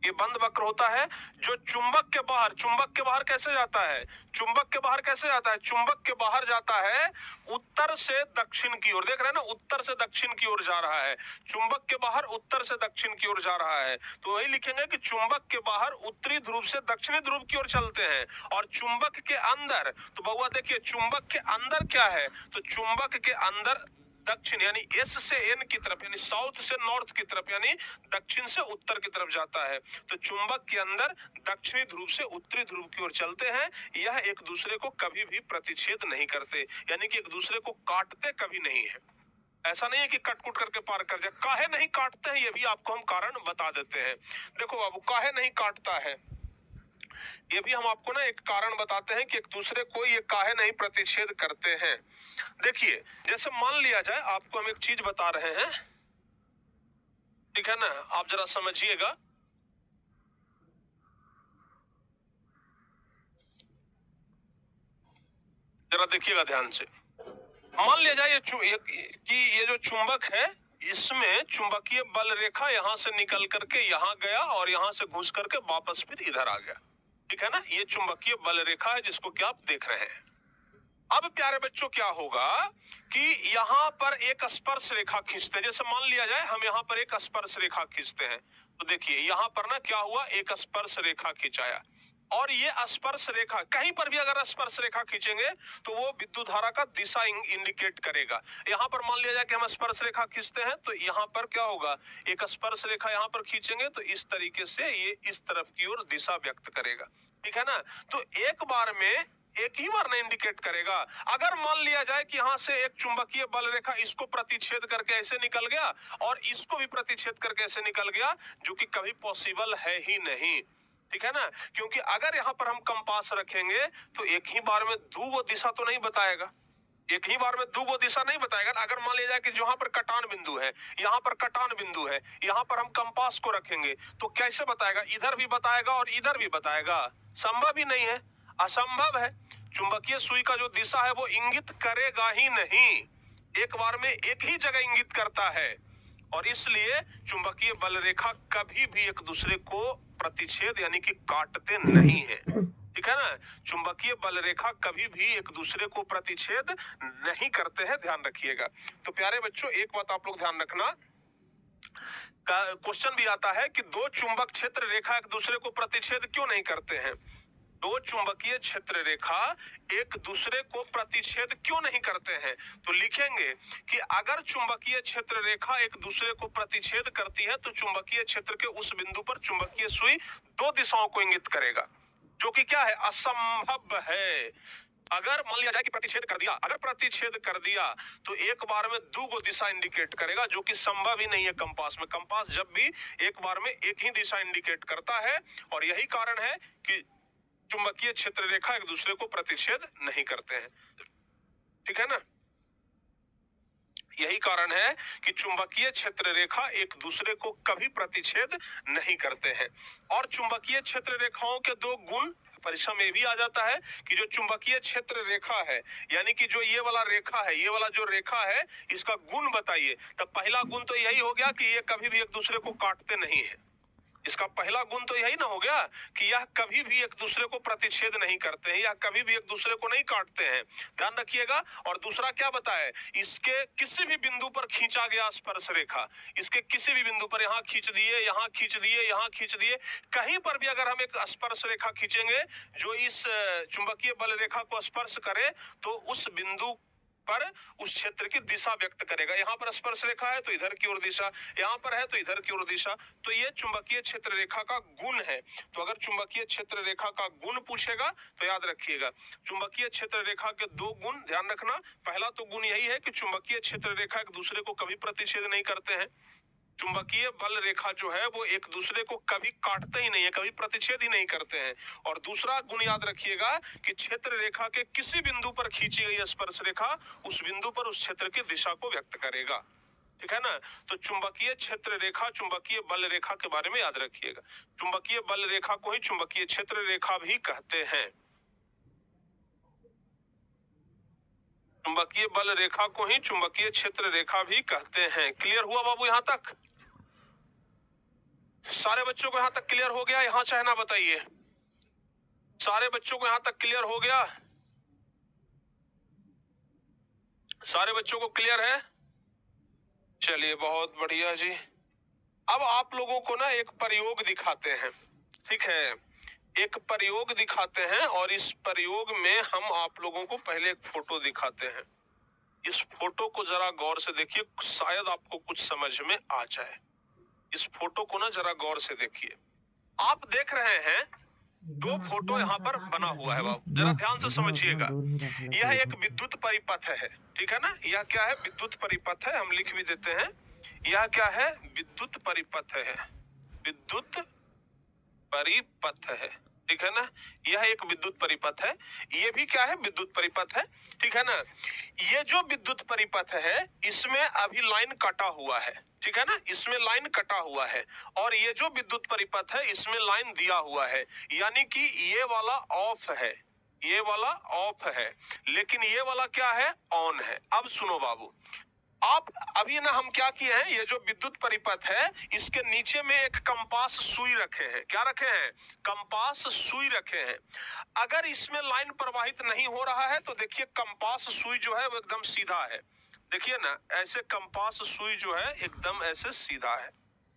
ये बंद वक्र होता है जो चुंबक के बाहर कैसे जाता है? चुंबक के बाहर कैसे जाता है? चुंबक के बाहर जाता है उत्तर से दक्षिण की ओर। देख रहे हैं ना, उत्तर से दक्षिण की ओर जा रहा है। चुंबक के बाहर उत्तर से दक्षिण की ओर जा रहा है। तो वही लिखेंगे कि चुंबक के बाहर उत्तरी ध्रुव से दक्षिणी ध्रुव की ओर चलते हैं। और चुंबक के अंदर, तो बउआ देखिए, चुंबक के अंदर क्या है? तो चुंबक के अंदर दक्षिण यानी एस से एन की तरफ, यानी साउथ से नॉर्थ की तरफ, यानी दक्षिण से उत्तर की तरफ जाता है। तो चुंबक के अंदर दक्षिणी ध्रुव से उत्तरी ध्रुव की ओर चलते हैं। यह एक दूसरे को कभी भी प्रतिच्छेद नहीं करते, यानी कि एक दूसरे को काटते कभी नहीं है। ऐसा नहीं है कि कटकुट करके पार कर जाए। काहे नहीं काटते हैं, ये भी आपको हम कारण बता देते हैं। देखो बाबू, काहे नहीं काटता है, ये भी हम आपको ना एक कारण बताते हैं कि एक दूसरे को ये काहे नहीं प्रतिच्छेद करते हैं। देखिए, जैसे मान लिया जाए, आपको हम एक चीज बता रहे हैं, ठीक है ना, आप जरा समझिएगा। जरा देखिएगा ध्यान से। मान लिया जाए ये जो चुंबक है, इसमें चुंबकीय बल रेखा यहां से निकल करके यहां गया और यहां से घुस करके वापस फिर इधर आ गया, ठीक है ना। ये चुंबकीय बल रेखा है जिसको क्या आप देख रहे हैं। अब प्यारे बच्चों, क्या होगा कि यहाँ पर एक स्पर्श रेखा खींचते हैं। जैसे मान लिया जाए हम यहाँ पर एक स्पर्श रेखा खींचते हैं, तो देखिए यहाँ पर ना क्या हुआ, एक स्पर्श रेखा खींचाया। और ये स्पर्श रेखा, कहीं पर भी अगर स्पर्श रेखा खींचेंगे तो वो विद्युत धारा का दिशा इंडिकेट करेगा। यहाँ पर मान लिया जाए कि हम स्पर्श रेखा खींचते हैं, तो यहाँ पर क्या होगा, एक स्पर्श रेखा यहाँ पर खींचेंगे तो इस तरीके से ये इस तरफ की ओर दिशा व्यक्त करेगा, ठीक है ना। तो एक बार में एक ही बार नहीं इंडिकेट करेगा। अगर मान लिया जाए कि यहां से एक चुंबकीय बल रेखा इसको प्रतिच्छेद करके ऐसे निकल गया और इसको भी प्रतिच्छेद करके ऐसे निकल गया, जो कि कभी पॉसिबल है ही नहीं, ठीक है ना। क्योंकि अगर यहां पर हम कंपास रखेंगे तो एक ही बार में दो दिशा तो नहीं बताएगा, एक ही बार में दो दिशा नहीं बताएगा। अगर मान लिया जाए कि जहां पर कटान बिंदु है, यहाँ पर कटान बिंदु है, यहाँ पर हम कंपास को रखेंगे तो कैसे बताएगा? इधर भी बताएगा और इधर भी बताएगा, संभव ही नहीं है, असंभव है। चुंबकीय सुई का जो दिशा है वो इंगित करेगा ही नहीं, एक बार में एक ही जगह इंगित करता है। और इसलिए चुंबकीय बल रेखा कभी भी एक दूसरे को प्रतिच्छेद यानी कि काटते नहीं है, ठीक है ना। चुंबकीय बल रेखा कभी भी एक दूसरे को प्रतिच्छेद नहीं करते हैं, ध्यान रखिएगा। तो प्यारे बच्चों, एक बात आप लोग ध्यान रखना, क्वेश्चन भी आता है कि दो चुंबक क्षेत्र रेखा एक दूसरे को प्रतिच्छेद क्यों नहीं करते हैं। दो चुंबकीय क्षेत्र रेखा एक दूसरे को प्रतिच्छेद क्यों नहीं करते हैं, तो लिखेंगे कि अगर चुंबकीय क्षेत्र रेखा एक दूसरे को प्रतिच्छेद करती है तो चुंबकीय क्षेत्र के उस बिंदु पर चुंबकीय सुई दो दिशाओं को इंगित करेगा, जो कि क्या है, असंभव है। अगर मान लिया जाए कि प्रतिच्छेद कर दिया, अगर प्रतिच्छेद कर दिया तो एक बार में दो दिशा इंडिकेट करेगा, जो कि संभव ही नहीं है कंपास में। कंपास जब भी एक बार में एक ही दिशा इंडिकेट करता है, और यही कारण है कि चुंबकीय क्षेत्र रेखा एक दूसरे को प्रतिच्छेद नहीं करते हैं, ठीक है ना। यही कारण है कि चुंबकीय क्षेत्र रेखा एक दूसरे को कभी प्रतिच्छेद नहीं करते हैं। और चुंबकीय क्षेत्र रेखाओं के दो गुण परीक्षा में भी आ जाता है कि जो चुंबकीय क्षेत्र रेखा है, यानी कि जो ये वाला रेखा है, ये वाला जो रेखा है, इसका गुण बताइए। तब पहला गुण तो यही हो गया कि ये कभी भी एक दूसरे को काटते नहीं है। इसका पहला गुण तो यही ना हो गया कि यह कभी भी एक दूसरे को प्रतिच्छेद नहीं करते हैं, या कभी भी एक दूसरे को नहीं काटते हैं, ध्यान रखिएगा। और दूसरा क्या बताए, इसके किसी भी बिंदु पर खींचा गया स्पर्श रेखा, इसके किसी भी बिंदु पर, यहाँ खींच दिए, यहाँ खींच दिए, यहाँ खींच दिए, कहीं पर भी अगर हम एक स्पर्श रेखा खींचेंगे जो इस चुंबकीय बल रेखा को स्पर्श करे, तो उस बिंदु पर उस क्षेत्र की दिशा व्यक्त करेगा। यहाँ पर स्पर्श रेखा है तो इधर की ओर दिशा, यहाँ पर है तो इधर की ओर दिशा। तो ये चुंबकीय क्षेत्र रेखा का गुण है। तो अगर चुंबकीय क्षेत्र रेखा का गुण पूछेगा तो याद रखिएगा, चुंबकीय क्षेत्र रेखा के दो गुण ध्यान रखना। पहला तो गुण यही है कि चुंबकीय क्षेत्र रेखा एक दूसरे को कभी प्रतिच्छेद नहीं करते हैं। चुंबकीय बल रेखा जो है वो एक दूसरे को कभी काटते ही नहीं है, कभी प्रतिच्छेद ही नहीं करते हैं। और दूसरा गुण याद रखिएगा कि क्षेत्र रेखा के किसी बिंदु पर खींची गई स्पर्श रेखा उस बिंदु पर उस क्षेत्र की दिशा को व्यक्त करेगा, ठीक है ना। तो चुंबकीय क्षेत्र रेखा, चुंबकीय बल रेखा के बारे में याद रखिएगा। चुंबकीय बल रेखा को ही चुंबकीय क्षेत्र रेखा भी कहते हैं। चुंबकीय बल रेखा को ही चुंबकीय क्षेत्र रेखा भी कहते हैं। क्लियर हुआ बाबू यहां तक? सारे बच्चों को यहां तक क्लियर हो गया? यहां चाहे ना बताइए, सारे बच्चों को यहां तक क्लियर हो गया? सारे बच्चों को क्लियर है? चलिए बहुत बढ़िया जी। अब आप लोगों को ना एक प्रयोग दिखाते हैं, ठीक है, एक प्रयोग दिखाते हैं और इस प्रयोग में हम आप लोगों को पहले एक फोटो दिखाते हैं। इस फोटो को जरा गौर से देखिए, शायद आपको कुछ समझ में आ जाए। इस फोटो को ना जरा गौर से देखिए। आप देख रहे हैं दो फोटो यहाँ पर बना हुआ है बाबू, जरा ध्यान से समझिएगा। यह एक विद्युत परिपथ है, ठीक है ना। यह क्या है? विद्युत परिपथ है। हम लिख भी देते हैं, यह क्या है? विद्युत परिपथ है, विद्युत परिपथ है, ठीक है ना। यह एक विद्युत परिपथ है, ये भी क्या है? विद्युत परिपथ है, ठीक है ना। ये जो विद्युत परिपथ है इसमें अभी लाइन कटा हुआ है, ठीक है ना, इसमें लाइन कटा हुआ है। और ये जो विद्युत परिपथ है इसमें लाइन दिया हुआ है, यानी कि ये वाला ऑफ है, ये वाला ऑफ है, लेकिन ये वाला क्या है? ऑन है। अब सुनो बाबू, आप अभी ना हम क्या किए हैं, ये जो विद्युत परिपथ है इसके नीचे में एक कंपास सुई रखे हैं। क्या रखे हैं? कंपास सुई रखे हैं। अगर इसमें लाइन प्रवाहित नहीं हो रहा है तो देखिए कंपास सुई जो है वो एकदम सीधा है। देखिए ना, ऐसे कंपास सुई जो है एकदम ऐसे सीधा है,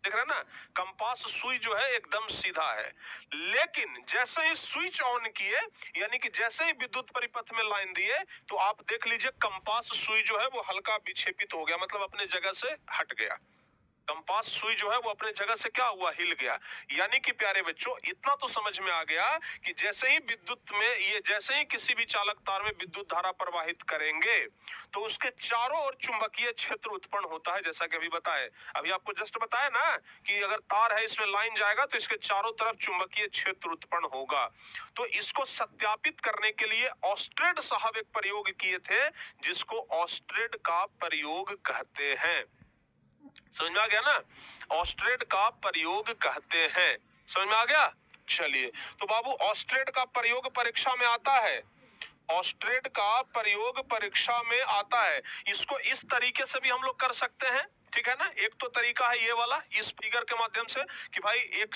देख रहे हैं ना, कंपास सुई जो है एकदम सीधा है। लेकिन जैसे ही स्विच ऑन किए, यानी कि जैसे ही विद्युत परिपथ में लाइन दिए, तो आप देख लीजिए कंपास सुई जो है वो हल्का विक्षेपित हो गया, मतलब अपने जगह से हट गया। कंपास सुई जो है वो अपने जगह से क्या हुआ? हिल गया। यानी कि प्यारे बच्चों इतना तो समझ में आ गया कि जैसे ही विद्युत में ये, जैसे ही किसी भी चालक तार में विद्युत धारा प्रवाहित करेंगे तो उसके चारों ओर चुंबकीय क्षेत्र उत्पन्न होता है, जैसा कि अभी बताए, अभी आपको जस्ट बताया ना कि अगर तार है इसमें लाइन जाएगा तो इसके चारों तरफ चुंबकीय क्षेत्र उत्पन्न होगा। तो इसको सत्यापित करने के लिए ऑस्ट्रेड साहब एक प्रयोग किए थे जिसको ऑस्ट्रेड का प्रयोग कहते हैं। समझ में आ गया ना? ऑस्ट्रेड का प्रयोग कहते हैं। समझ में आ गया? चलिए, तो बाबू ऑस्ट्रेड का प्रयोग परीक्षा में आता है, ऑस्ट्रेड का प्रयोग परीक्षा में आता है। इसको इस तरीके से भी हम लोग कर सकते हैं, ठीक है ना। एक तो तरीका है ये वाला, इस फिगर के माध्यम से कि भाई एक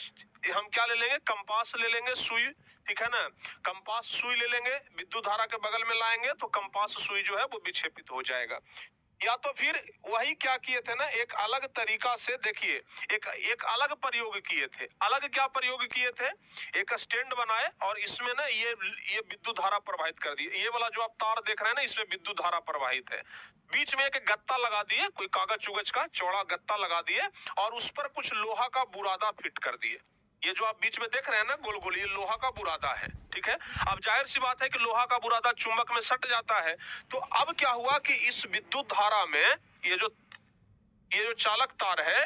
हम क्या ले लेंगे? कंपास ले लेंगे, सुई, ठीक है ना। कंपास सुई ले लेंगे, विद्युत धारा के बगल में लाएंगे तो कंपास सुई जो है वो विक्षेपित हो जाएगा। या तो फिर वही क्या किए थे ना, एक अलग तरीका से देखिए, एक अलग प्रयोग किए थे। अलग क्या प्रयोग किए थे? एक स्टैंड बनाए और इसमें ना ये विद्युत धारा प्रवाहित कर दिए। ये वाला जो आप तार देख रहे हैं ना, इसमें विद्युत धारा प्रवाहित है। बीच में एक गत्ता लगा दिए, कोई कागज चुगज का चौड़ा गत्ता लगा दिए और उस पर कुछ लोहा का बुरादा फिट कर दिए। ये जो आप बीच में देख रहे हैं ना गोल गोल, ये लोहा का बुरादा है, ठीक है। अब जाहिर सी बात है कि लोहा का बुरादा चुंबक में सट जाता है। तो अब क्या हुआ कि इस विद्युत धारा में ये जो चालक तार है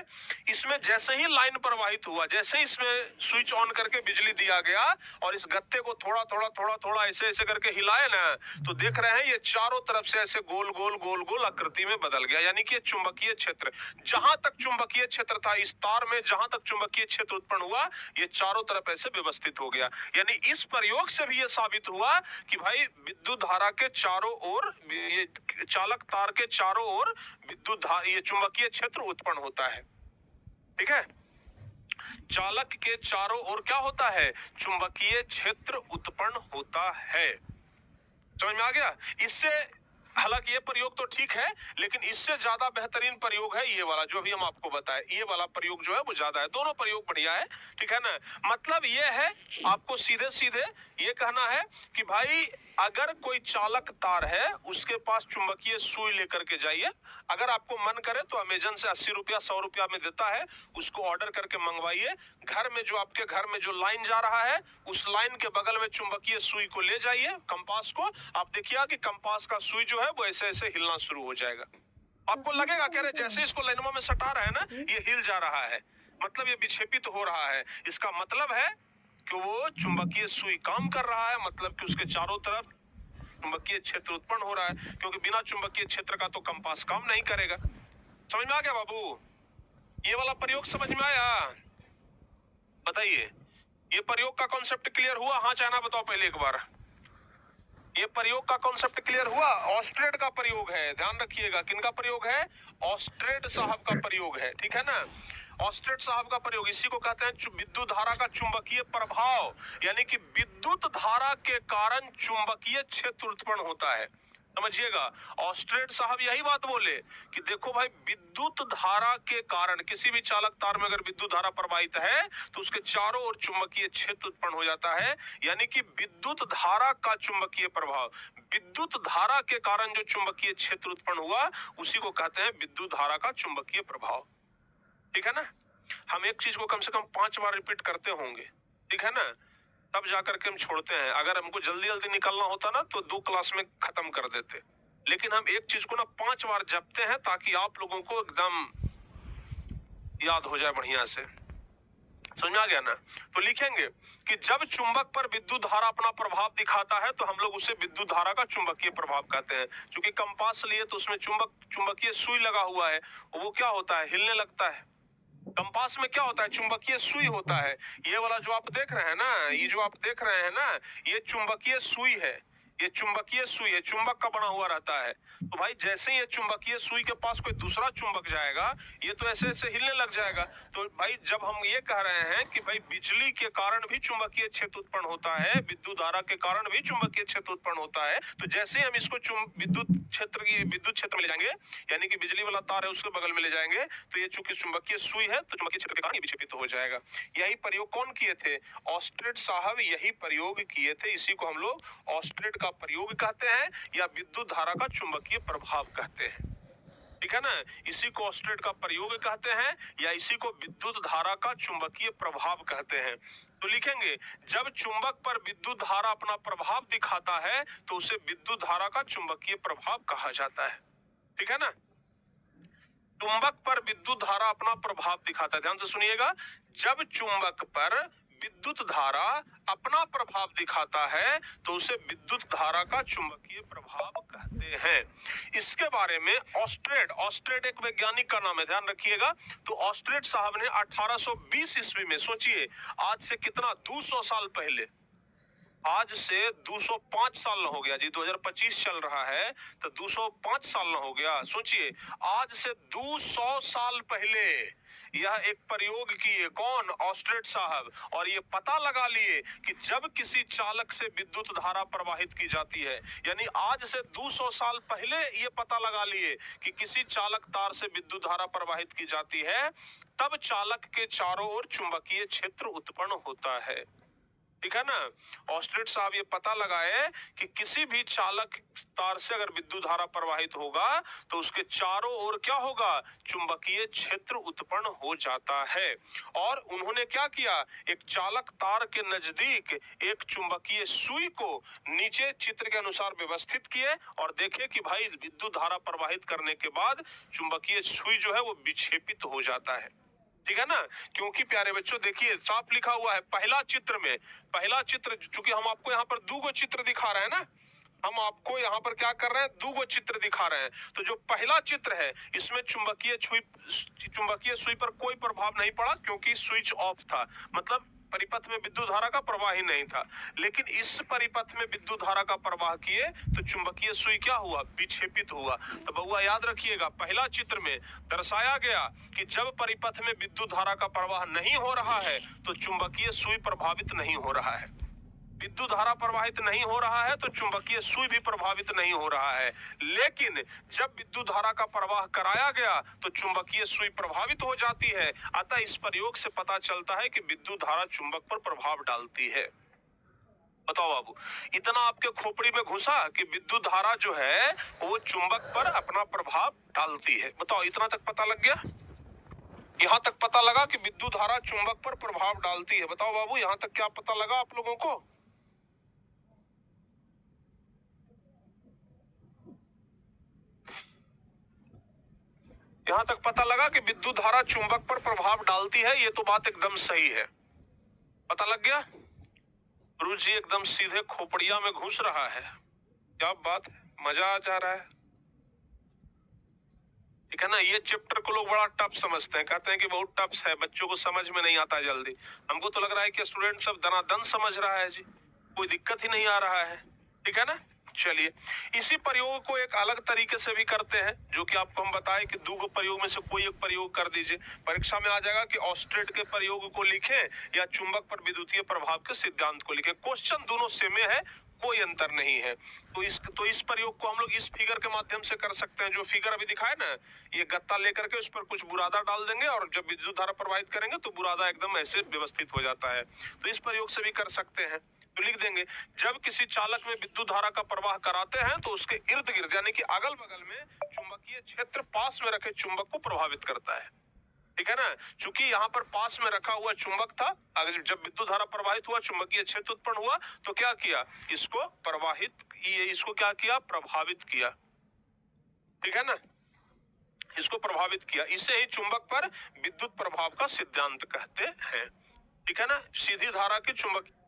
इसमें जैसे ही लाइन प्रवाहित हुआ, जैसे ही इसमें स्विच ऑन करके बिजली दिया गया और इस गत्ते को थोड़ा थोड़ा थोड़ा थोड़ा ऐसे ऐसे करके हिलाए ना, तो देख रहे हैं ये चारों तरफ से ऐसे गोल गोल गोल गोल आकृति में बदल गया। यानी कि चुंबकीय क्षेत्र, जहां तक चुंबकीय क्षेत्र था इस तार में, जहां तक चुंबकीय क्षेत्र उत्पन्न हुआ ये चारों तरफ ऐसे व्यवस्थित हो गया। यानी इस प्रयोग से भी ये साबित हुआ कि भाई विद्युत धारा के चारों ओर, ये चालक तार के चारों ओर विद्युत धारा, ये चुंबकीय क्षेत्र उत्पन्न होता है, ठीक है। चालक के चारों ओर क्या होता है? चुंबकीय क्षेत्र उत्पन्न होता है। समझ में आ गया? इससे हालांकि ये प्रयोग तो ठीक है, लेकिन इससे ज्यादा बेहतरीन प्रयोग है ये वाला जो अभी हम आपको बताए। ये वाला प्रयोग जो है वो ज्यादा है, दोनों प्रयोग बढ़िया है, ठीक है ना। मतलब ये है, आपको सीधे सीधे ये कहना है कि भाई अगर कोई चालक तार है उसके पास चुंबकीय सुई लेकर के जाइए। अगर आपको मन करे तो अमेजन से 80 रुपया 100 रुपया में देता है, उसको ऑर्डर करके मंगवाइए। घर में जो आपके घर में जो लाइन जा रहा है उस लाइन के बगल में चुंबकीय सुई को ले जाइए, कंपास को। आप देखिए कि कंपास का सुई जो है वो ऐसे ऐसे हिलना शुरू हो जाएगा। आपको लगेगा कि अरे जैसे इसको लाइनमा में सटा रहा है ना, ये हिल जा रहा है, मतलब ये विक्षेपित हो रहा है। इसका मतलब है कि वो चुंबकीय सुई काम कर रहा है, मतलब कि उसके चारों तरफ चुंबकीय क्षेत्र उत्पन्न हो रहा है, क्योंकि बिना चुंबकीय क्षेत्र का तो कंपास काम नहीं करेगा। समझ में आ गया बाबू? ये वाला प्रयोग समझ में आया? बताइए, ये प्रयोग का कॉन्सेप्ट क्लियर हुआ? हाँ चाइना बताओ पहले एक बार। ये प्रयोग का कॉन्सेप्ट क्लियर हुआ? ऑस्ट्रेड का प्रयोग है, ध्यान रखिएगा। किनका प्रयोग है? ऑस्ट्रेड साहब का प्रयोग है, ठीक है ना? ऑस्ट्रेड साहब का प्रयोग, इसी को कहते हैं विद्युत धारा का चुंबकीय प्रभाव, यानी कि विद्युत धारा के कारण चुंबकीय क्षेत्र उत्पन्न होता है। समझिएगा, ऑस्ट्रेड साहब यही बात बोले कि देखो भाई, विद्युत धारा के कारण किसी भी चालक तार में अगर विद्युत धारा प्रवाहित है तो उसके चारों ओर चुंबकीय क्षेत्र उत्पन्न हो जाता है, यानी कि विद्युत धारा का चुंबकीय प्रभाव, विद्युत धारा के कारण जो चुंबकीय क्षेत्र उत्पन्न हुआ उसी को कहते हैं विद्युत धारा का चुंबकीय प्रभाव, ठीक है ना? हम एक चीज को कम से कम 5 बार रिपीट करते होंगे, ठीक है ना? तब जाकर के हम छोड़ते हैं। अगर हमको जल्दी जल्दी निकलना होता ना तो 2 क्लास में खत्म कर देते, लेकिन हम एक चीज को ना 5 बार जपते हैं ताकि आप लोगों को एकदम याद हो जाए बढ़िया से। समझ आ गया ना? तो लिखेंगे कि जब चुंबक पर विद्युत धारा अपना प्रभाव दिखाता है तो हम लोग उसे विद्युत धारा का चुंबकीय प्रभाव कहते हैं। क्योंकि कंपास लिए तो उसमें चुंबकीय सुई लगा हुआ है, वो क्या होता है? हिलने लगता है। कंपास में क्या होता है? चुंबकीय सुई होता है। ये वाला जो आप देख रहे हैं ना, ये जो आप देख रहे हैं ना, ये चुंबकीय सुई है। ये चुंबकीय सुई है, चुंबक का बना हुआ रहता है। तो भाई जैसे ही ये चुंबकीय सुई के पास कोई दूसरा चुंबक जाएगा, ये तो ऐसे ऐसे हिलने लग जाएगा। तो भाई जब हम ये कह रहे हैं कि भाई बिजली के कारण भी चुंबकीय क्षेत्र उत्पन्न होता है, विद्युत धारा के कारण भी चुंबकीय क्षेत्र उत्पन्न होता है, तो जैसे ही हम इसको विद्युत क्षेत्र में ले जाएंगे, यानी कि बिजली वाला तार है उसके बगल में ले जाएंगे, तो ये चूंकि चुंबकीय सुई है तो चुंबकीय क्षेत्र के कारण ये विक्षेपित हो जाएगा। यही प्रयोग कौन किए थे? ऑस्ट्रेड साहब यही प्रयोग किए थे। इसी को हम लोग ऑस्ट्रेड का प्रयोग कहते हैं या विद्युत धारा का चुंबकीय प्रभाव कहते हैं, ठीक है ना? इसी को ऑस्ट्रेड का प्रयोग कहते हैं या इसी को विद्युत धारा का चुंबकीय प्रभाव कहते हैं। तो लिखेंगे, जब चुंबक पर विद्युत धारा अपना प्रभाव दिखाता है तो उसे विद्युत धारा का चुंबकीय प्रभाव कहा जाता है, ठीक है ना? चुंबक पर विद्युत धारा अपना प्रभाव दिखाता है, ध्यान से सुनिएगा। जब चुंबक पर विद्युत धारा अपना प्रभाव दिखाता है तो उसे विद्युत धारा का चुंबकीय प्रभाव कहते हैं। इसके बारे में ऑस्ट्रेड एक वैज्ञानिक का नाम है, ध्यान रखिएगा। तो ऑस्ट्रेड साहब ने 1820 ईस्वी में, सोचिए आज से कितना, 200 साल पहले, आज से 205 साल न हो गया जी, 2025 चल रहा है तो 205 साल न हो गया। सोचिए आज से 200 साल पहले यह एक प्रयोग किए, कौन? ऑस्ट्रेड साहब। और ये पता लगा लिए कि जब किसी चालक से विद्युत धारा प्रवाहित की जाती है, यानी आज से 200 साल पहले ये पता लगा लिए कि किसी चालक तार से विद्युत धारा प्रवाहित की जाती है, तब चालक के चारों ओर चुंबकीय क्षेत्र उत्पन्न होता है, ठीक है ना? ऑस्ट्रेड साहब ये पता लगाए कि किसी भी चालक तार से अगर विद्युत धारा प्रवाहित होगा तो उसके चारों ओर क्या होगा? चुंबकीय क्षेत्र उत्पन्न हो जाता है। और उन्होंने क्या किया? एक चालक तार के नजदीक एक चुंबकीय सुई को नीचे चित्र के अनुसार व्यवस्थित किए और देखे कि भाई विद्युत धारा प्रवाहित करने के बाद चुंबकीय सुई जो है वो विक्षेपित हो जाता है, ठीक है ना? क्योंकि प्यारे बच्चों देखिए साफ लिखा हुआ है पहला चित्र, चूंकि हम आपको यहाँ पर 2 चित्र दिखा रहे हैं ना, हम आपको यहाँ पर क्या कर रहे हैं? 2 चित्र दिखा रहे हैं। तो जो पहला चित्र है इसमें चुंबकीय सुई पर कोई प्रभाव नहीं पड़ा क्योंकि स्विच ऑफ था, मतलब परिपथ में विद्युत धारा का प्रवाह ही नहीं था। लेकिन इस परिपथ में विद्युत धारा का प्रवाह किए तो चुंबकीय सुई क्या हुआ? विक्षेपित हुआ। तो बउआ याद रखिएगा, पहला चित्र में दर्शाया गया कि जब परिपथ में विद्युत धारा का प्रवाह नहीं हो रहा है तो चुंबकीय सुई प्रभावित नहीं हो रहा है। विद्युत धारा प्रवाहित नहीं हो रहा है तो चुंबकीय सुई भी प्रभावित नहीं हो रहा है। लेकिन जब विद्युत धारा का प्रवाह कराया गया तो चुंबकीय सुई प्रभावित हो जाती है। अतः इस प्रयोग से पता चलता है कि विद्युत धारा चुंबक पर प्रभाव डालती है। बताओ बाबू, इतना आपके खोपड़ी में घुसा कि विद्युत धारा जो है वो चुंबक पर अपना प्रभाव डालती है। बताओ, इतना तक पता लग गया? यहाँ तक पता लगा कि विद्युत धारा चुंबक पर प्रभाव डालती है। बताओ बाबू, यहाँ तक क्या पता लगा आप लोगों को? यहां तक पता लगा कि विद्युत धारा चुंबक पर प्रभाव डालती है, ये तो बात एकदम सही है। पता लग गया? गुरु जी एकदम सीधे खोपड़िया में घुस रहा है, क्या बात है, मजा आ जा रहा है। ठीक है ना, ये चैप्टर को लोग बड़ा टफ समझते हैं, कहते हैं कि बहुत टफ है, बच्चों को समझ में नहीं आता जल्दी। हमको तो लग रहा है कि स्टूडेंट सब दनादन समझ रहा है जी, कोई दिक्कत ही नहीं आ रहा है। ठीक है ना, चलिए इसी प्रयोग को एक अलग तरीके से भी करते हैं, जो कि आपको हम बताएं कि दो प्रयोग में से कोई एक प्रयोग कर दीजिए। परीक्षा में आ जाएगा कि ऑस्ट्रेट के प्रयोग को लिखें या चुंबक पर विद्युतीय प्रभाव के सिद्धांत को लिखें। क्वेश्चन दोनों सेम है, कोई अंतर नहीं है। तो इस प्रयोग को हम लोग इस फिगर के माध्यम से कर सकते हैं। जो फिगर अभी दिखाए ना, ये गत्ता लेकर के उस पर कुछ बुरादा डाल देंगे और जब विद्युत धारा प्रवाहित करेंगे तो बुरादा एकदम ऐसे व्यवस्थित हो जाता है। तो इस प्रयोग से भी कर सकते हैं। तो लिख देंगे, जब किसी चालक में विद्युत धारा का प्रवाह कराते हैं तो उसके इर्द गिर्द यानी कि अगल बगल में चुंबकीय क्षेत्र पास में रखे चुंबक को प्रभावित करता है। ठीक है ना, चूंकि यहाँ पर पास में रखा हुआ चुंबक था, अगर जब विद्युत धारा प्रवाहित हुआ, चुंबकीय क्षेत्र उत्पन्न हुआ, तो क्या किया, इसको क्या किया, प्रभावित किया। ठीक है ना, इसको प्रभावित किया। इसे ही चुंबक पर विद्युत प्रभाव का सिद्धांत कहते हैं। ठीक है ना, सीधी धारा के चुंबक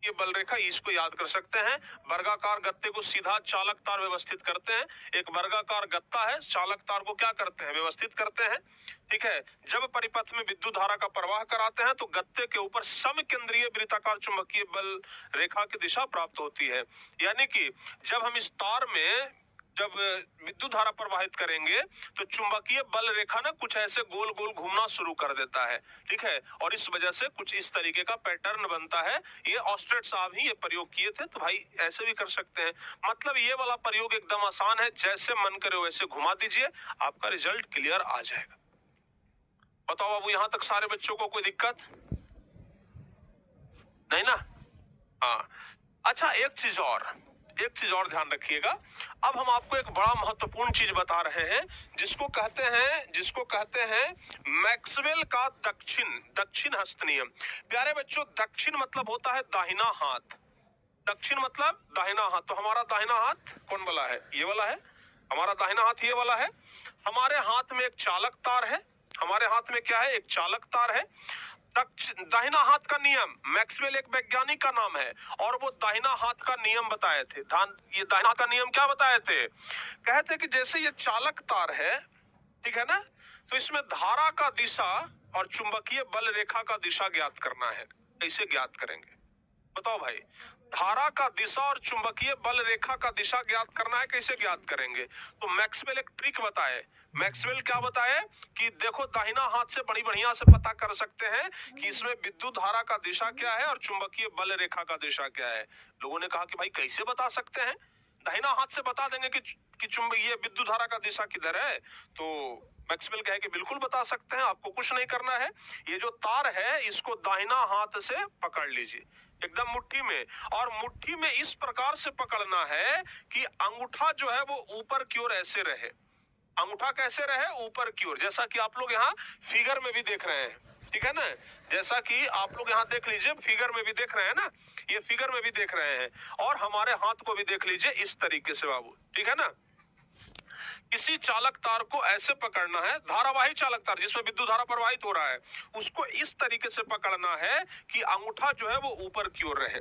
ये बल रेखा, इसको याद कर सकते हैं। वर्गाकार गत्ते को सीधा चालक तार व्यवस्थित करते हैं। एक वर्गाकार गत्ता है, चालक तार को क्या करते हैं, व्यवस्थित करते हैं। ठीक है, जब परिपथ में विद्युत धारा का प्रवाह कराते हैं तो गत्ते के ऊपर समकेंद्रीय वृत्ताकार चुंबकीय बल रेखा की दिशा प्राप्त होती है। यानी कि जब हम इस तार में जब विद्युत धारा प्रवाहित करेंगे तो चुंबकीय बल रेखा ना कुछ ऐसे गोल गोल घूमना शुरू कर देता है। ठीक है, और इस वजह से कुछ इस तरीके का पैटर्न बनता है। ये ऑस्ट्रेट साहब ही ये प्रयोग किए थे, तो भाई ऐसे भी कर सकते हैं। मतलब ये वाला प्रयोग एकदम आसान है, जैसे मन करे वैसे घुमा दीजिए, आपका रिजल्ट क्लियर आ जाएगा। बताओ बाबू, यहां तक सारे बच्चों को कोई दिक्कत नहीं ना? हाँ, अच्छा एक चीज और ध्यान रखिएगा। अब हम आपको एक बड़ा महत्वपूर्ण चीज बता रहे हैं, जिसको कहते हैं मैक्सवेल का दक्षिण हस्त नियम। प्यारे बच्चों, दक्षिण मतलब होता है दाहिना हाथ। दक्षिण मतलब दाहिना हाथ। तो हमारा दाहिना हाथ कौन वाला है, ये वाला है। हमारा दाहिना हाथ ये वाला है। हमारे हाथ में एक चालक तार है। हमारे हाथ में क्या है, एक चालक तार है। दाहिना हाथ का नियम, मैक्सवेल एक वैज्ञानिक का नाम है और वो दाहिना हाथ का नियम बताए थे। ये दाहिना हाथ का नियम क्या बताए थे, कहते कि जैसे ये चालक तार है, ठीक है ना, तो इसमें धारा का दिशा और चुंबकीय बल रेखा का दिशा ज्ञात करना है। कैसे ज्ञात करेंगे बताओ भाई, धारा का दिशा और चुंबकीय बल रेखा का दिशा ज्ञात करना है, कैसे ज्ञात करेंगे? तो मैक्सवेल एक ट्रिक बताए। मैक्सवेल क्या बताए कि देखो, दाहिना हाथ से बड़ी बढ़िया से पता कर सकते हैं कि इसमें विद्युत धारा का दिशा क्या है और चुंबकीय बल रेखा का दिशा क्या है। लोगों ने कहा कि भाई कैसे बता सकते हैं, दाहिना हाथ से बता देंगे कि ये विद्युत धारा का दिशा किधर है। तो मैक्सवेल कहे कि बिल्कुल बता सकते हैं, आपको कुछ नहीं करना है। ये जो तार है इसको दाहिना हाथ से पकड़ लीजिए एकदम मुट्ठी में, और मुट्ठी में इस प्रकार से पकड़ना है कि अंगूठा जो है वो ऊपर की ओर ऐसे रहे। अंगूठा कैसे रहे, ऊपर की ओर, जैसा कि आप लोग यहाँ फिगर में भी देख रहे हैं। ठीक है ना, जैसा कि आप लोग यहाँ देख लीजिए, फिगर में भी देख रहे हैं ना, ये फिगर में भी देख रहे हैं, और हमारे हाथ को भी देख लीजिए इस तरीके से बाबू। ठीक है ना, किसी चालक तार को ऐसे पकड़ना है, धारावाही चालक तार जिसमें विद्युत धारा प्रवाहित हो रहा है, उसको इस तरीके से पकड़ना है कि अंगूठा जो है वो ऊपर की ओर रहे।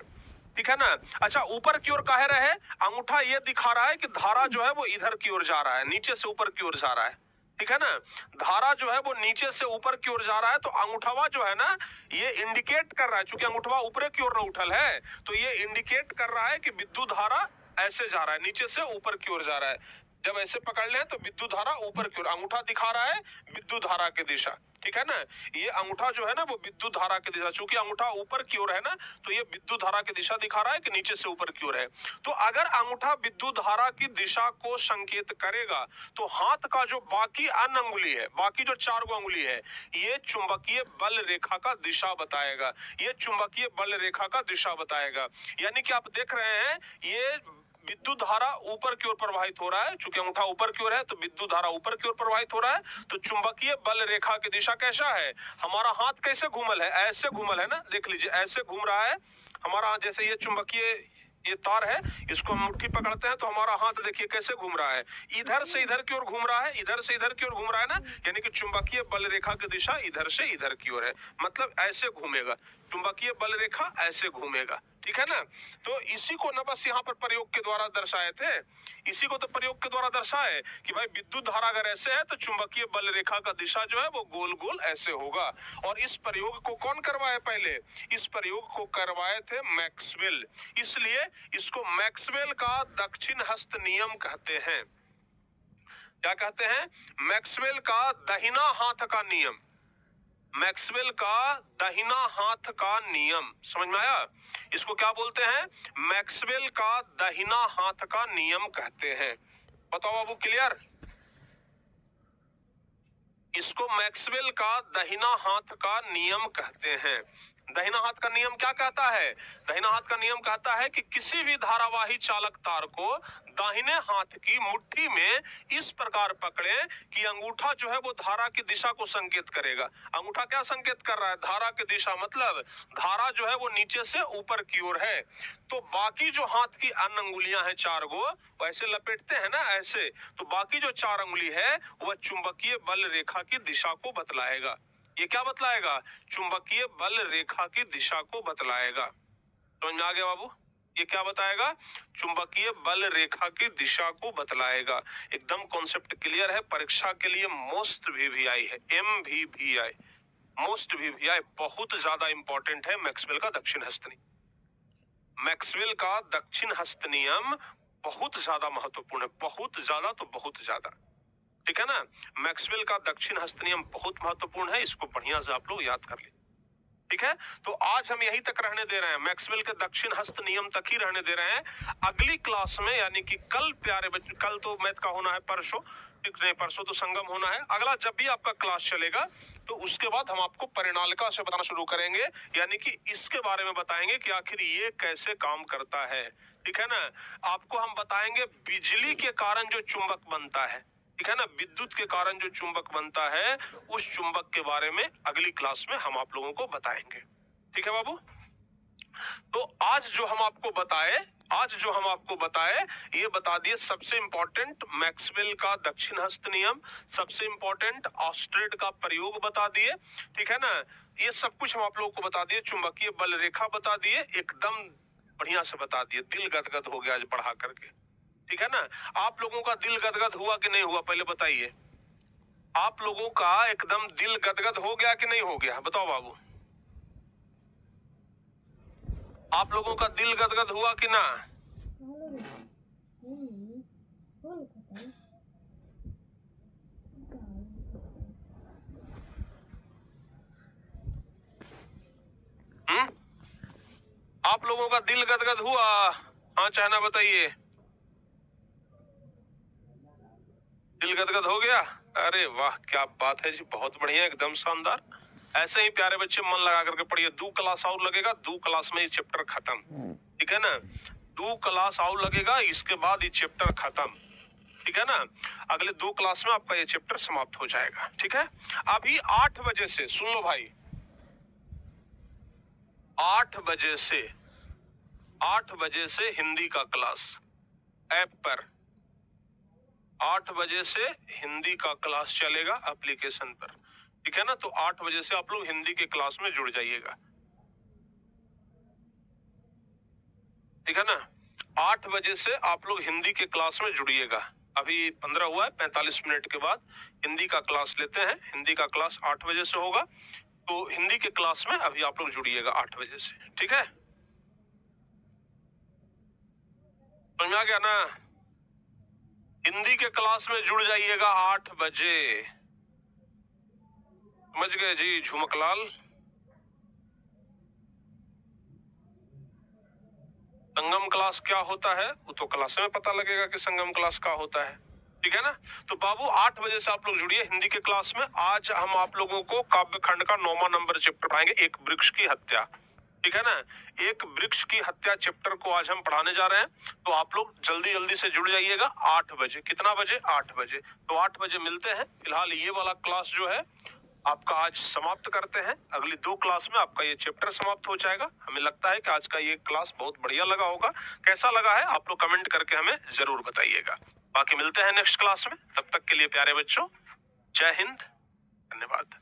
ठीक है ना, अच्छा ऊपर की ओर काहे रहे, अंगूठा ये दिखा रहा है कि धारा जो है वो इधर की ओर जा रहा है, नीचे से ऊपर की ओर जा रहा है। ठीक है ना, धारा जो है वो नीचे से ऊपर की ओर जा रहा है, तो अंगूठावा जो है ना ये इंडिकेट कर रहा है, चूंकि अंगूठावा ऊपर की ओर न उठल है, तो ये इंडिकेट कर रहा है कि विद्युत धारा ऐसे जा रहा है, नीचे से ऊपर की ओर जा रहा है। जब ऐसे पकड़ ले तो विद्युत धारा ऊपर की ओर, अंगूठा दिखा रहा है विद्युत धारा की दिशा। ठीक है ना, ये अंगूठा जो है ना वो विद्युत धारा की दिशा, चूंकि अंगूठा ऊपर की ओर है ना, तो ये विद्युत धारा की दिशा दिखा रहा है कि नीचे से ऊपर की ओर है। तो अगर अंगूठा विद्युत धारा की दिशा को संकेत करेगा तो हाथ का जो बाकी अन्य अंगुली है, बाकी जो 4 गो अंगुली है, ये चुंबकीय बल रेखा का दिशा बताएगा। ये चुंबकीय बल रेखा का दिशा बताएगा। यानी कि आप देख रहे हैं ये विद्युत धारा ऊपर की ओर प्रवाहित हो रहा है, चूंकि अंगूठा ऊपर की ओर है तो विद्युत धारा ऊपर की ओर प्रवाहित हो रहा है। तो चुंबकीय बल रेखा की दिशा कैसा है, हमारा हाथ कैसे घूमल है, ऐसे घूमल है ना, देख लीजिए ऐसे घूम रहा है हमारा हाथ। जैसे ये चुंबकीय ये तार है, इसको हम मुट्ठी पकड़ते हैं तो हमारा हाथ देखिए कैसे घूम रहा है, इधर से इधर की ओर घूम रहा है, इधर से इधर की ओर घूम रहा है ना, यानी कि चुंबकीय बल रेखा की दिशा इधर से इधर की ओर है, मतलब ऐसे घूमेगा, चुंबकीय बल रेखा ऐसे घूमेगा, ठीक है ना। तो इसी को ना बस यहाँ पर प्रयोग के द्वारा दर्शाए थे, इसी को तो प्रयोग के द्वारा दर्शाए कि भाई विद्युत धारा अगर ऐसे है तो चुंबकीय बल रेखा का दिशा जो है वो गोल गोल ऐसे होगा। और इस प्रयोग को कौन करवाए, पहले इस प्रयोग को करवाए थे मैक्सवेल, इसलिए इसको मैक्सवेल का दक्षिण हस्त नियम कहते हैं। क्या कहते हैं? मैक्सवेल का दाहिना हाथ का नियम, मैक्सवेल का दाहिना हाथ का नियम, समझ में आया? इसको क्या बोलते हैं? मैक्सवेल का दाहिना हाथ का नियम कहते हैं। बताओ बाबू, क्लियर? इसको मैक्सवेल का दाहिना हाथ का नियम कहते हैं। दाहिना हाथ का नियम क्या कहता है? दाहिना हाथ का नियम कहता है कि किसी भी धारावाही चालक तार को दाहिने हाथ की मुट्ठी में इस प्रकार पकड़े कि अंगूठा जो है वो धारा की दिशा को संकेत करेगा। अंगूठा क्या संकेत कर रहा है? धारा की दिशा, मतलब धारा जो है वो नीचे से ऊपर की ओर है। तो बाकी जो हाथ की अन्य अंगुलियां हैं चार गो, वैसे लपेटते हैं ना ऐसे, तो बाकी जो चार अंगुली है वह चुंबकीय बल रेखा की दिशा को बतलाएगा। ये क्या बतलाएगा? चुंबकीय बल रेखा की दिशा को बतलाएगा। समझ में आ गया बाबू? ये क्या बताएगा? चुंबकीय बल रेखा की दिशा को बतलाएगा। एकदम कॉन्सेप्ट क्लियर है। परीक्षा के लिए मोस्ट वीवीआई है, MVVI, मोस्ट वीवीआई बहुत ज्यादा इंपॉर्टेंट है। मैक्सवेल का दक्षिण हस्त नियम, मैक्सवेल का दक्षिण हस्त नियम बहुत ज्यादा महत्वपूर्ण है, बहुत ज्यादा तो बहुत ज्यादा, ठीक है ना। मैक्सवेल का दक्षिण हस्त नियम बहुत महत्वपूर्ण है, इसको बढ़िया से आप लोग याद कर ले, ठीक है। तो आज हम यहीं तक रहने दे रहे हैं, मैक्सवेल के दक्षिण हस्त नियम तक ही रहने दे रहे हैं। अगली क्लास में यानी कि कल, प्यारे बच्चों, कल तो मैथ का होना है, परसों नहीं, परसों तो संगम होना है। अगला जब भी आपका क्लास चलेगा तो उसके बाद हम आपको परिणालिका से बताना शुरू करेंगे, यानी कि इसके बारे में बताएंगे कि आखिर ये कैसे काम करता है, ठीक है ना। आपको हम बताएंगे बिजली के कारण जो चुंबक बनता है, ठीक है ना, विद्युत के कारण जो चुंबक बनता है, उस चुंबक के बारे में अगली क्लास में हम आप लोगों को बताएंगे, ठीक है बाबू। तो आज जो हम आपको बताए, ये बता दिए सबसे इंपॉर्टेंट मैक्सवेल का दक्षिण हस्त नियम, सबसे इंपॉर्टेंट ऑस्ट्रेड का प्रयोग बता दिए, ठीक है ना। ये सब कुछ हम आप लोगों को बता दिए, चुंबकीय बल रेखा बता दिए, एकदम बढ़िया से बता दिए। दिल गदगद हो गया आज पढ़ा करके, ठीक है ना। आप लोगों का दिल गदगद हुआ कि नहीं हुआ, पहले बताइए। आप लोगों का एकदम दिल गदगद हो गया कि नहीं हो गया, बताओ बाबू। आप लोगों का दिल गदगद हुआ कि ना? आप लोगों का दिल गदगद हुआ? हाँ चाहे ना बताइए। दिल गदगद हो गया? अरे वाह, क्या बात है जी, बहुत बढ़िया, एकदम शानदार। ऐसे ही प्यारे बच्चे मन लगा करके पढ़िए। 2 क्लास और लगेगा, 2 क्लास में ये चैप्टर खत्म, ठीक है ना। 2 क्लास और लगेगा, इसके बाद ये चैप्टर खत्म, ठीक है ना। अगले 2 क्लास में आपका ये चैप्टर समाप्त हो जाएगा, ठीक है। अभी 8 बजे से सुन लो भाई, 8 बजे से हिंदी का क्लास ऐप पर, 8 बजे से हिंदी का क्लास चलेगा एप्लीकेशन पर, ठीक है ना। तो 8 बजे से आप लोग हिंदी के क्लास में जुड़ जाइएगा, ठीक है ना। 8 बजे से आप लोग हिंदी के क्लास में जुड़िएगा। अभी 15 हुआ है, 45 मिनट के बाद हिंदी का क्लास लेते हैं। हिंदी का क्लास 8 बजे से होगा, तो हिंदी के क्लास में अभी आप लोग जुड़िएगा 8 बजे से, ठीक है। समझ में आ गया ना? हिंदी के क्लास में जुड़ जाइएगा 8 बजे, समझ गए जी झुमकलाल। संगम क्लास क्या होता है वो तो क्लास में पता लगेगा कि संगम क्लास क्या होता है, ठीक है ना। तो बाबू 8 बजे से आप लोग जुड़िए हिंदी के क्लास में। आज हम आप लोगों को काव्य खंड का 9वां नंबर चैप्टर पढ़ाएंगे, एक वृक्ष की हत्या, ठीक है ना। एक वृक्ष की हत्या चैप्टर को आज हम पढ़ाने जा रहे हैं, तो आप लोग जल्दी जल्दी से जुड़ जाइएगा 8 बजे। कितना बजे? 8 बजे। तो 8 बजे मिलते हैं। फिलहाल ये वाला क्लास जो है आपका आज समाप्त करते हैं। अगली 2 क्लास में आपका ये चैप्टर समाप्त हो जाएगा। हमें लगता है कि आज का ये क्लास बहुत बढ़िया लगा होगा। कैसा लगा है आप लोग कमेंट करके हमें जरूर बताइएगा। बाकी मिलते हैं नेक्स्ट क्लास में। तब तक के लिए प्यारे बच्चों, जय हिंद, धन्यवाद।